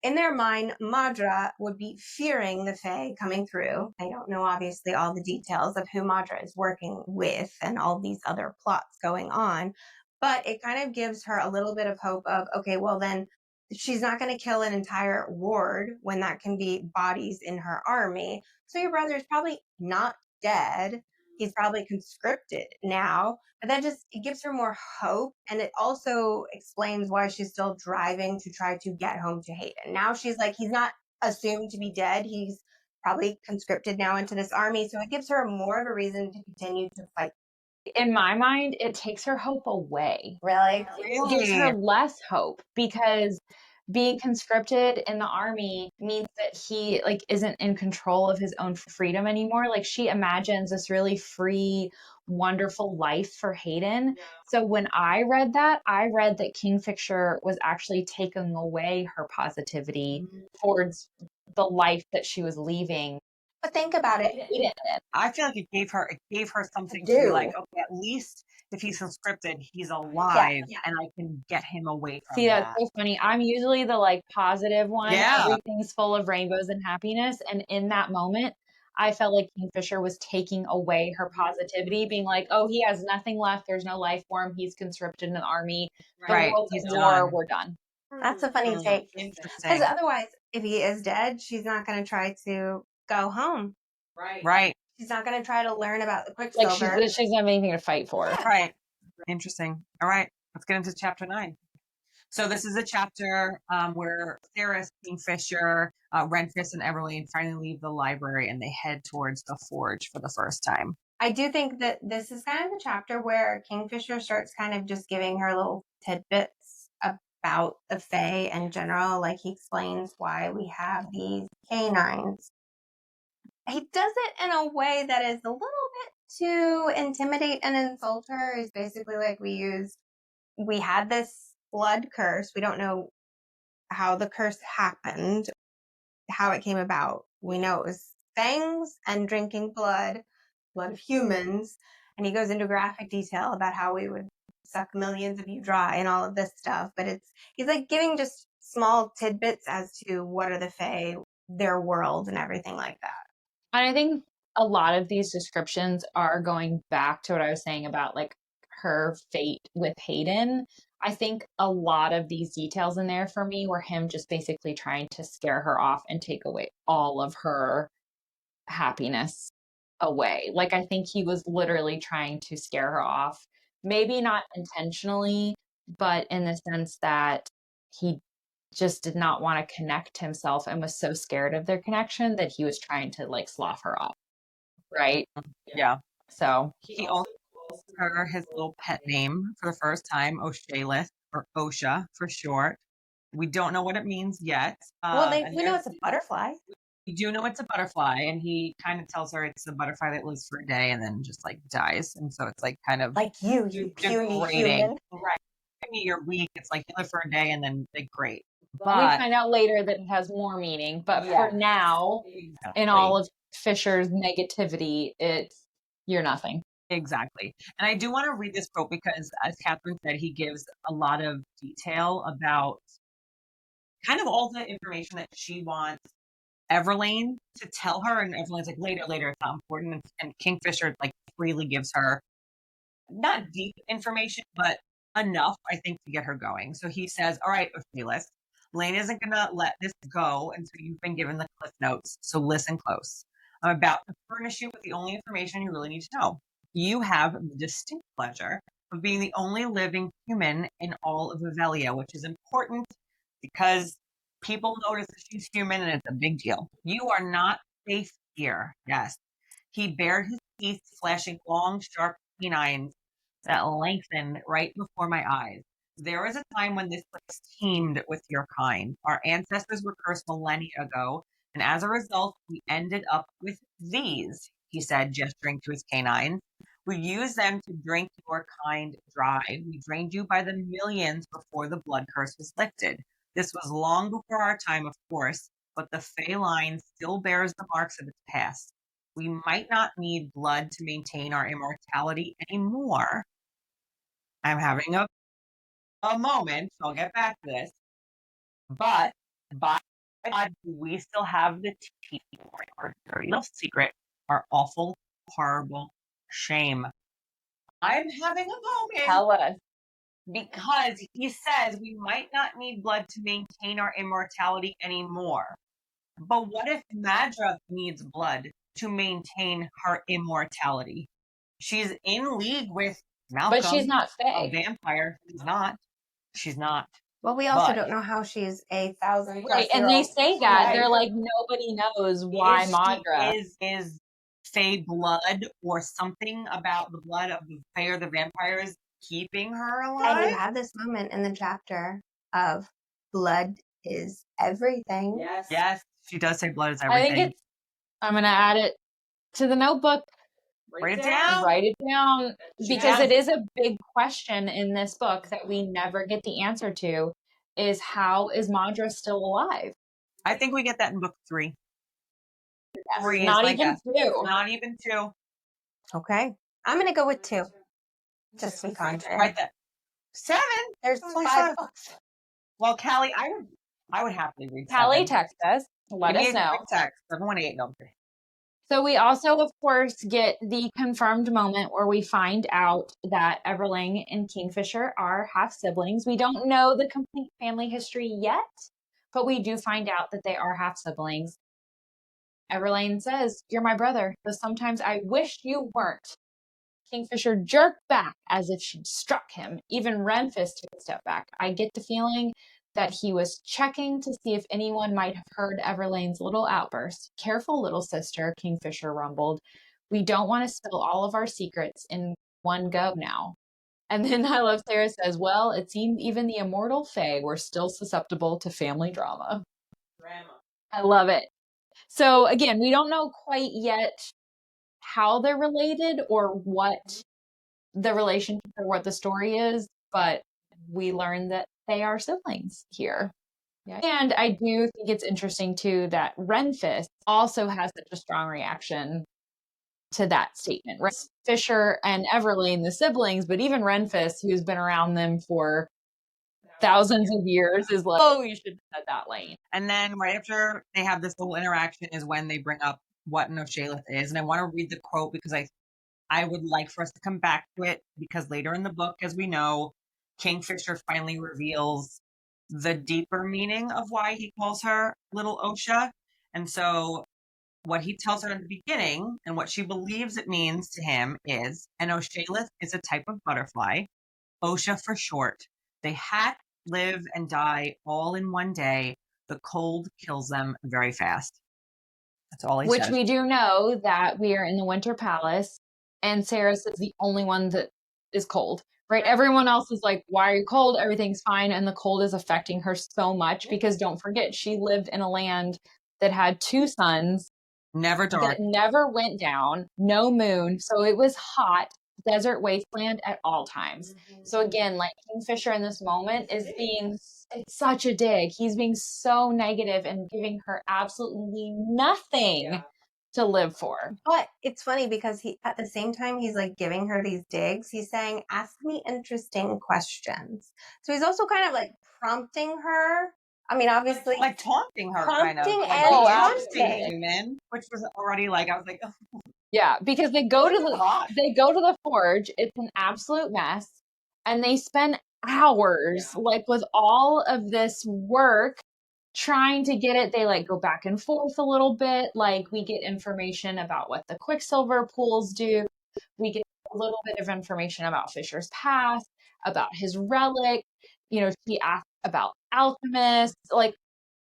in their mind, Madra would be fearing the Fae coming through. I don't know, obviously, all the details of who Madra is working with and all these other plots going on, but it kind of gives her a little bit of hope of, okay, well then she's not going to kill an entire ward when that can be bodies in her army. So your brother is probably not dead. He's probably conscripted now, but that just, it gives her more hope. And it also explains why she's still driving to try to get home to Hayden. Now she's like, he's not assumed to be dead. He's probably conscripted now into this army. So it gives her more of a reason to continue to fight. In my mind, it takes her hope away. Really? It gives her less hope, because being conscripted in the army means that he like isn't in control of his own freedom anymore. Like, she imagines this really free, wonderful life for Hayden. Yeah. So when I read that Kingfisher was actually taking away her positivity towards the life that she was leaving. But think about it. I feel like it gave her something to be like, okay, at least if he's conscripted, he's alive, and I can get him away from See, that's so funny. I'm usually the like positive one. Yeah. Everything's full of rainbows and happiness. And in that moment, I felt like Kingfisher was taking away her positivity, being like, oh, he has nothing left. There's no life for him. He's conscripted in the army. Right. He's war. We're done. That's a funny take. Because otherwise, if he is dead, she's not going to try to go home. Right. She's not going to try to learn about the Quicksilver. Like, she doesn't have anything to fight for. Right. Interesting. All right. Let's get into chapter 9. So this is a chapter where Saris, Kingfisher, Renfis, and Everlane finally leave the library and they head towards the forge for the first time. I do think that this is kind of the chapter where Kingfisher starts kind of just giving her little tidbits about the Fae in general. Like, he explains why we have these canines. He does it in a way that is a little bit to intimidate and insult her. Is basically like, we had this blood curse. We don't know how the curse happened, how it came about. We know it was fangs and drinking blood of humans. And he goes into graphic detail about how we would suck millions of you dry and all of this stuff. But he's like giving just small tidbits as to what are the Fae, their world, and everything like that. And I think a lot of these descriptions are going back to what I was saying about like her fate with Hayden. I think a lot of these details in there for me were him just basically trying to scare her off and take away all of her happiness away. Like, I think he was literally trying to scare her off, maybe not intentionally, but in the sense that he just did not want to connect himself and was so scared of their connection that he was trying to like slough her off. Right? Yeah. So he also calls her his little pet name for the first time, O'Shaylith, or Osha for short. We don't know what it means yet. Well, we know it's a butterfly. We do know it's a butterfly, and he kind of tells her it's a butterfly that lives for a day and then just like dies. And so it's like kind of like you puny human. Right. I mean, you're weak. It's like you live for a day and then they great. But we find out later that it has more meaning. But for now, exactly. In all of Fisher's negativity, you're nothing. Exactly. And I do want to read this quote because, as Catherine said, he gives a lot of detail about kind of all the information that she wants Everlane to tell her. And Everlane's like, later, it's not important. And Kingfisher like freely gives her not deep information, but enough, I think, to get her going. So he says, all right, Ophelis, Lane isn't going to let this go until you've been given the cliff notes. So listen close. I'm about to furnish you with the only information you really need to know. You have the distinct pleasure of being the only living human in all of Avelia, which is important because people notice that she's human and it's a big deal. You are not safe here. Yes. He bared his teeth, flashing long, sharp canines that lengthened right before my eyes. There was a time when this place teemed with your kind. Our ancestors were cursed millennia ago, and as a result, we ended up with these, he said, gesturing to his canines. We used them to drink your kind dry. We drained you by the millions before the blood curse was lifted. This was long before our time, of course, but the Fey line still bears the marks of its past. We might not need blood to maintain our immortality anymore. I'm having a moment, so I'll get back to this. But by God, we still have the tea, our dirty little secret, our awful, horrible shame. I'm having a moment. Tell us. Because he says we might not need blood to maintain our immortality anymore. But what if Madra needs blood to maintain her immortality? She's in league with Malcolm. But she's not A Fae. vampire. She's not. Well, we also don't know how she's 1,000 Right, and they say that. They're like, nobody knows why Madra. Is Fae blood or something about the blood of the Fae or the vampires keeping her alive? And you have this moment in the chapter of blood is everything. Yes, she does say blood is everything. I'm going to add it to the notebook. Write it down. Write it down. Because it is a big question in this book that we never get the answer to, is how is Madra still alive? I think we get that in book 3. Yes. 3 Not is even 2. Not even 2. Okay. I'm going to go with 2. Just to be contrary. Right there. 7? There's 5 books. Well, Callie, I would happily read 7. Callie, text us. Let us know. Text 718. No. So we also, of course, get the confirmed moment where we find out that Everling and Kingfisher are half siblings. We don't know the complete family history yet, but we do find out that they are half siblings. Everlane says, "You're my brother, though sometimes I wish you weren't." Kingfisher jerked back as if she'd struck him. Even Renfist took a step back. I get the feeling that he was checking to see if anyone might have heard Everlane's little outburst. "Careful, little sister," Kingfisher rumbled. "We don't want to spill all of our secrets in one go now." And then I love Sarah says, well, it seemed even the immortal Fae were still susceptible to family drama. I love it. So again, we don't know quite yet how they're related or what the relationship or what the story is, but we learn that they are siblings here. Yeah. And I do think it's interesting too that Renfis also has such a strong reaction to that statement. Right? Fisher and Everlane, the siblings, but even Renfis, who's been around them for thousands of years, is like, oh, you should have said that, Lane. And then right after they have this little interaction is when they bring up what an Oshalith is. And I want to read the quote because I would like for us to come back to it because later in the book, as we know, Kingfisher finally reveals the deeper meaning of why he calls her little Osha. And so what he tells her in the beginning and what she believes it means to him is an Oshalith is a type of butterfly, Osha for short. They hatch, live, and die all in one day. The cold kills them very fast. That's all he Which says. we do know that we are in the Winter Palace, and Saris is the only one that is cold, right? Everyone else is like, why are you cold? Everything's fine. And the cold is affecting her so much because don't forget, she lived in a land that had 2 suns, Never dark. that never went down, no moon. So it was hot, desert wasteland at all times. So again, like Kingfisher in this moment is being, it's such a dig. He's being so negative and giving her absolutely nothing to live for. But it's funny because he, at the same time, he's like giving her these digs. He's saying, ask me interesting questions. So he's also kind of like prompting her. I mean, obviously, Like taunting her, kind of. Prompting Like, and be taunting. interesting, human. Which was already like, I was like, oh, Yeah, because they go to hot. the forge. It's an absolute mess. And they spend hours like with all of this work trying to get it. They like go back and forth a little bit. Like we get information about what the Quicksilver pools do. We get a little bit of information about Fisher's past, about his relic. You know, she asked about alchemists, like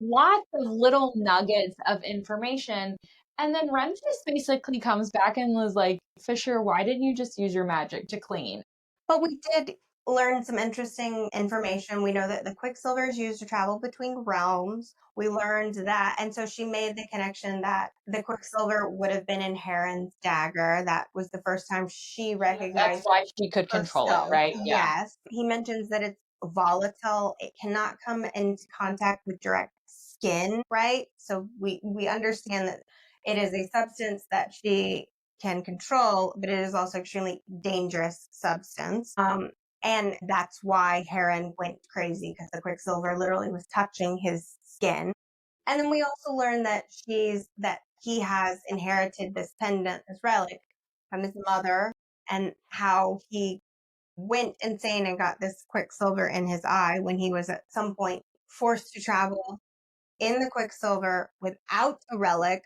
lots of little nuggets of information. And then Renfis basically comes back and was like, Fisher, why didn't you just use your magic to clean? But we did learn some interesting information. We know that the Quicksilver is used to travel between realms. We learned that. And so she made the connection that the Quicksilver would have been in Heron's dagger. That was the first time she recognized. That's why she could control herself. it, right? Yeah. Yes. He mentions that it's volatile. It cannot come into contact with direct skin, right? So we understand that it is a substance that she can control, but it is also extremely dangerous substance. And that's why Heron went crazy because the Quicksilver literally was touching his skin. And then we also learned that he has inherited this pendant, this relic from his mother, and how he went insane and got this Quicksilver in his eye when he was at some point forced to travel in the Quicksilver without a relic.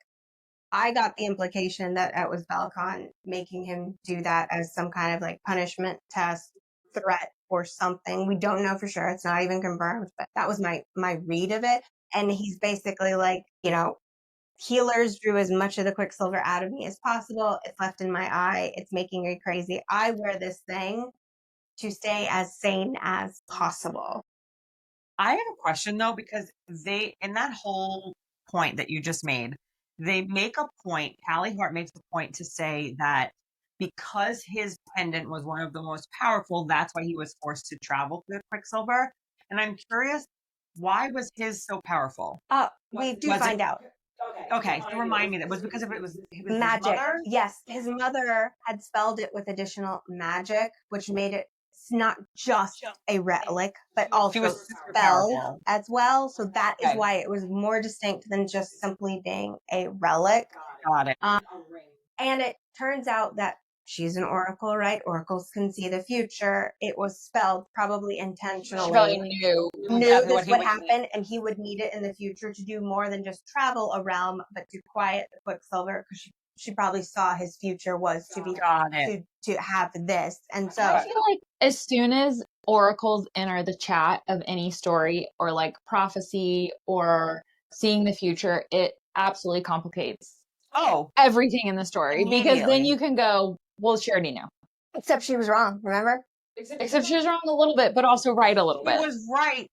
I got the implication that it was Belcon making him do that as some kind of like punishment test threat or something. We don't know for sure. It's not even confirmed, but that was my read of it. And he's basically like, you know, healers drew as much of the Quicksilver out of me as possible. It's left in my eye. It's making me crazy. I wear this thing to stay as sane as possible. I have a question though, because they, in that whole point that you just made, they make a point, Callie Hart makes a point to say that because his pendant was one of the most powerful, that's why he was forced to travel through Quicksilver. And I'm curious, why was his so powerful? We do Was find it- out. Okay, so remind me, that was because of it was his Magic. mother? Yes, his mother had spelled it with additional magic, which made it not just a relic, but also was super spelled powerful. as well. So that is Okay. why it was more distinct than just simply being a relic. Got it. And it turns out that she's an oracle, right? Oracles can see the future. It was spelled probably intentionally. She probably knew Knew this he would would happen, and he would need it in the future to do more than just travel a realm, but to quiet the Quicksilver, because she probably saw his future was to be Got it. to have this. And so I feel like as soon as oracles enter the chat of any story or like prophecy or seeing the future, it absolutely complicates everything in the story because then Immediately. you can go, well, she already knew. except she was wrong, remember? Except she was wrong a little bit, but also right a little She bit. was right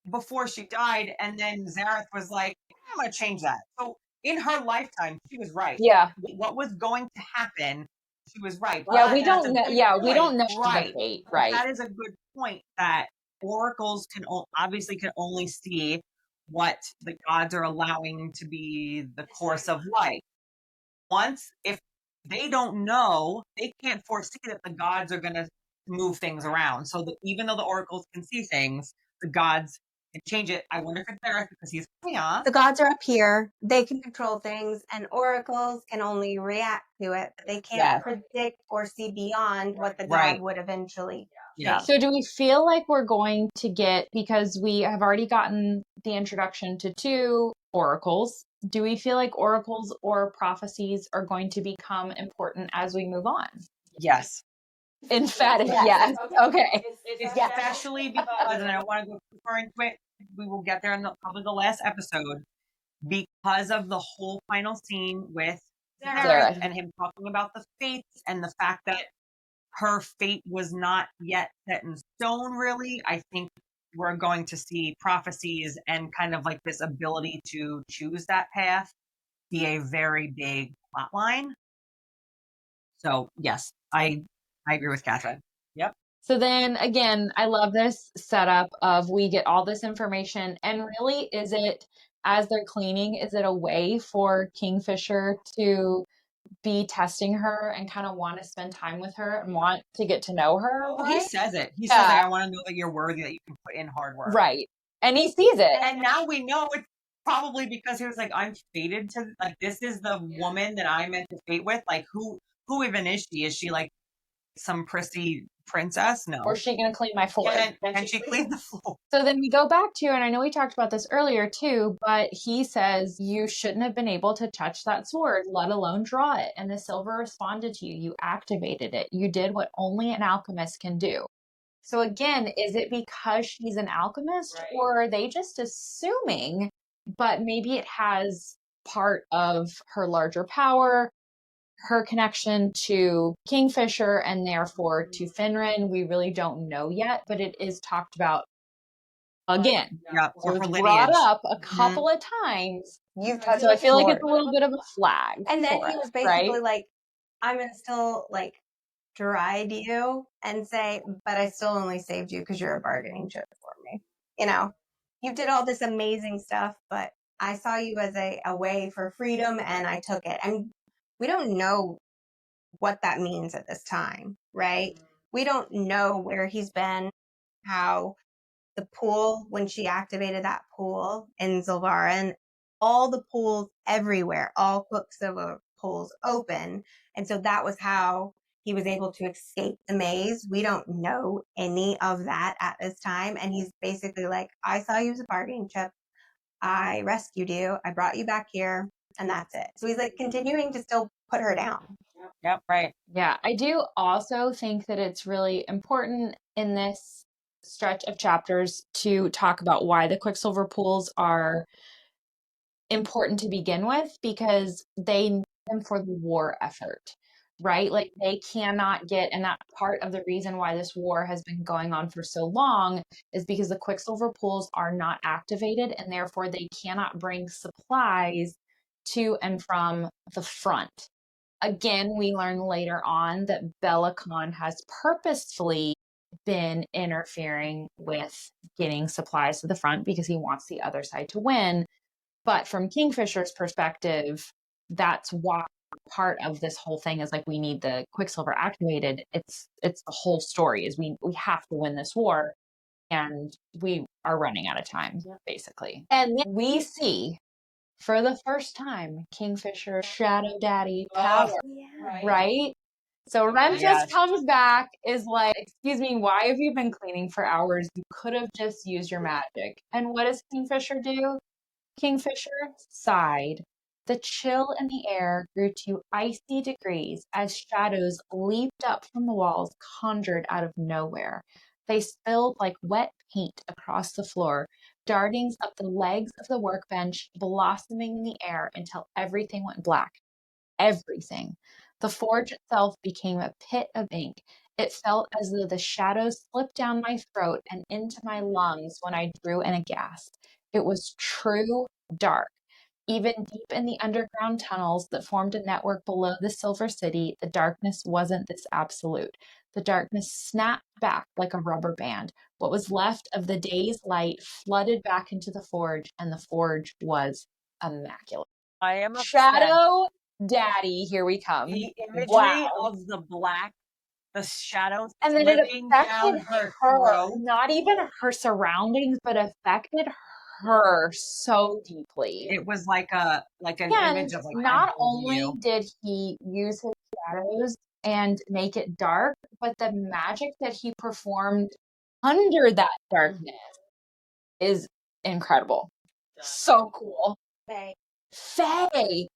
before she died, and then Zareth was like, I'm going to change that. So in her lifetime, she was right. Yeah. What was going to happen, she was right. Yeah, we But that's don't a know. good Yeah, we point. don't know Right. the fate, right? That is a good point, that oracles can obviously can only see what the gods are allowing to be the course of life. Once, if they don't know, they can't foresee that the gods are going to move things around. So that even though the oracles can see things, the gods can change it. I wonder if it's Eric because he's chaos. The gods are up here. They can control things, and oracles can only react to it. But they can't predict or see beyond what the god would eventually Yeah. So do we feel like we're going to get, because we have already gotten the introduction to 2 oracles, do we feel like oracles or prophecies are going to become important as we move on? Yes. Emphatic yes. Okay. Especially because, and I don't want to go too far into it, we will get there in probably the last episode, because of the whole final scene with Zareth and him talking about the fates and the fact that her fate was not yet set in stone, really. I think we're going to see prophecies and kind of like this ability to choose that path be a very big plot line. So yes, I agree with Catherine. Yep. So then again, I love this setup of we get all this information, and really, is it, as they're cleaning, is it a way for Kingfisher to be testing her and kind of want to spend time with her and want to get to know her? Oh, he says it. He says, like, I want to know that you're worthy, that you can put in hard work. Right. And he sees it. And now we know it's probably because he was like, I'm fated to, like, this is the woman that I'm meant to fate with. Like, who even is she? Is she like some prissy princess? No. Or is she going to clean my floor? And she cleaned the floor. So then we go back to, and I know we talked about this earlier too, but he says, you shouldn't have been able to touch that sword, let alone draw it. And the silver responded to you. You activated it. You did what only an alchemist can do. So again, is it because she's an alchemist, or are they just assuming, but maybe it has part of her larger power, her connection to Kingfisher, and therefore to Finran? We really don't know yet, but it is talked about again. Yeah, So it's brought up a couple of times. So I feel like it's a little bit of a flag. And then he was basically like, I'm going to still like deride you and say, but I still only saved you because you're a bargaining chip for me. You know, you did all this amazing stuff, but I saw you as a way for freedom and I took it. And we don't know what that means at this time, right? We don't know where he's been, how the pool, when she activated that pool in Zilvara, and all the pools everywhere, all Quicksilver pools open. And so that was how he was able to escape the maze. We don't know any of that at this time. And he's basically like, I saw you as a bargaining chip. I rescued you. I brought you back here. And that's it. So he's like continuing to still put her down. Yep, right. Yeah, I do also think that it's really important in this stretch of chapters to talk about why the Quicksilver pools are important to begin with, because they need them for the war effort, right? Like they cannot get, and that part of the reason why this war has been going on for so long is because the Quicksilver pools are not activated, and therefore they cannot bring supplies to and from the front. Again, we learn later on that Bellicon has purposefully been interfering with getting supplies to the front because he wants the other side to win. But from Kingfisher's perspective, that's why part of this whole thing is like, we need the Quicksilver activated. It's the whole story is we have to win this war, and we are running out of time, basically. And then we see for the first time Kingfisher's Shadow Daddy power, right? So Ren just comes back, is like, excuse me, why have you been cleaning for hours? You could have just used your magic. And what does Kingfisher do? Kingfisher sighed. The chill in the air grew to icy degrees as shadows leaped up from the walls, conjured out of nowhere. They spilled like wet paint across the floor, darting up the legs of the workbench, blossoming in the air until everything went black. Everything. The forge itself became a pit of ink. It felt as though the shadows slipped down my throat and into my lungs when I drew in a gasp. It was true dark. Even deep in the underground tunnels that formed a network below the Silver City, the darkness wasn't this absolute. The darkness snapped back like a rubber band. What was left of the day's light flooded back into the forge, and the forge was immaculate. I am obsessed. Shadow Daddy, here we come. The imagery Wow. of the shadows And then it slipping down affected her her, throat. not even her surroundings, but affected her so deeply. It was like an And image of like, not I'm only you. did he use his shadows and make it dark, but the magic that he performed under that darkness is incredible. So cool. Faye.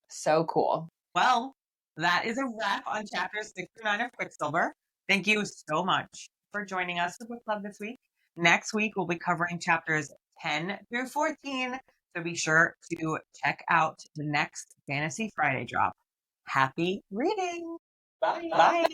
So cool. Well, that is a wrap on chapters 6 through 9 of Quicksilver. Thank you so much for joining us at Book Club this week. Next week, we'll be covering chapters 10 through 14. So be sure to check out the next Fantasy Friday drop. Happy reading. Bye. Bye.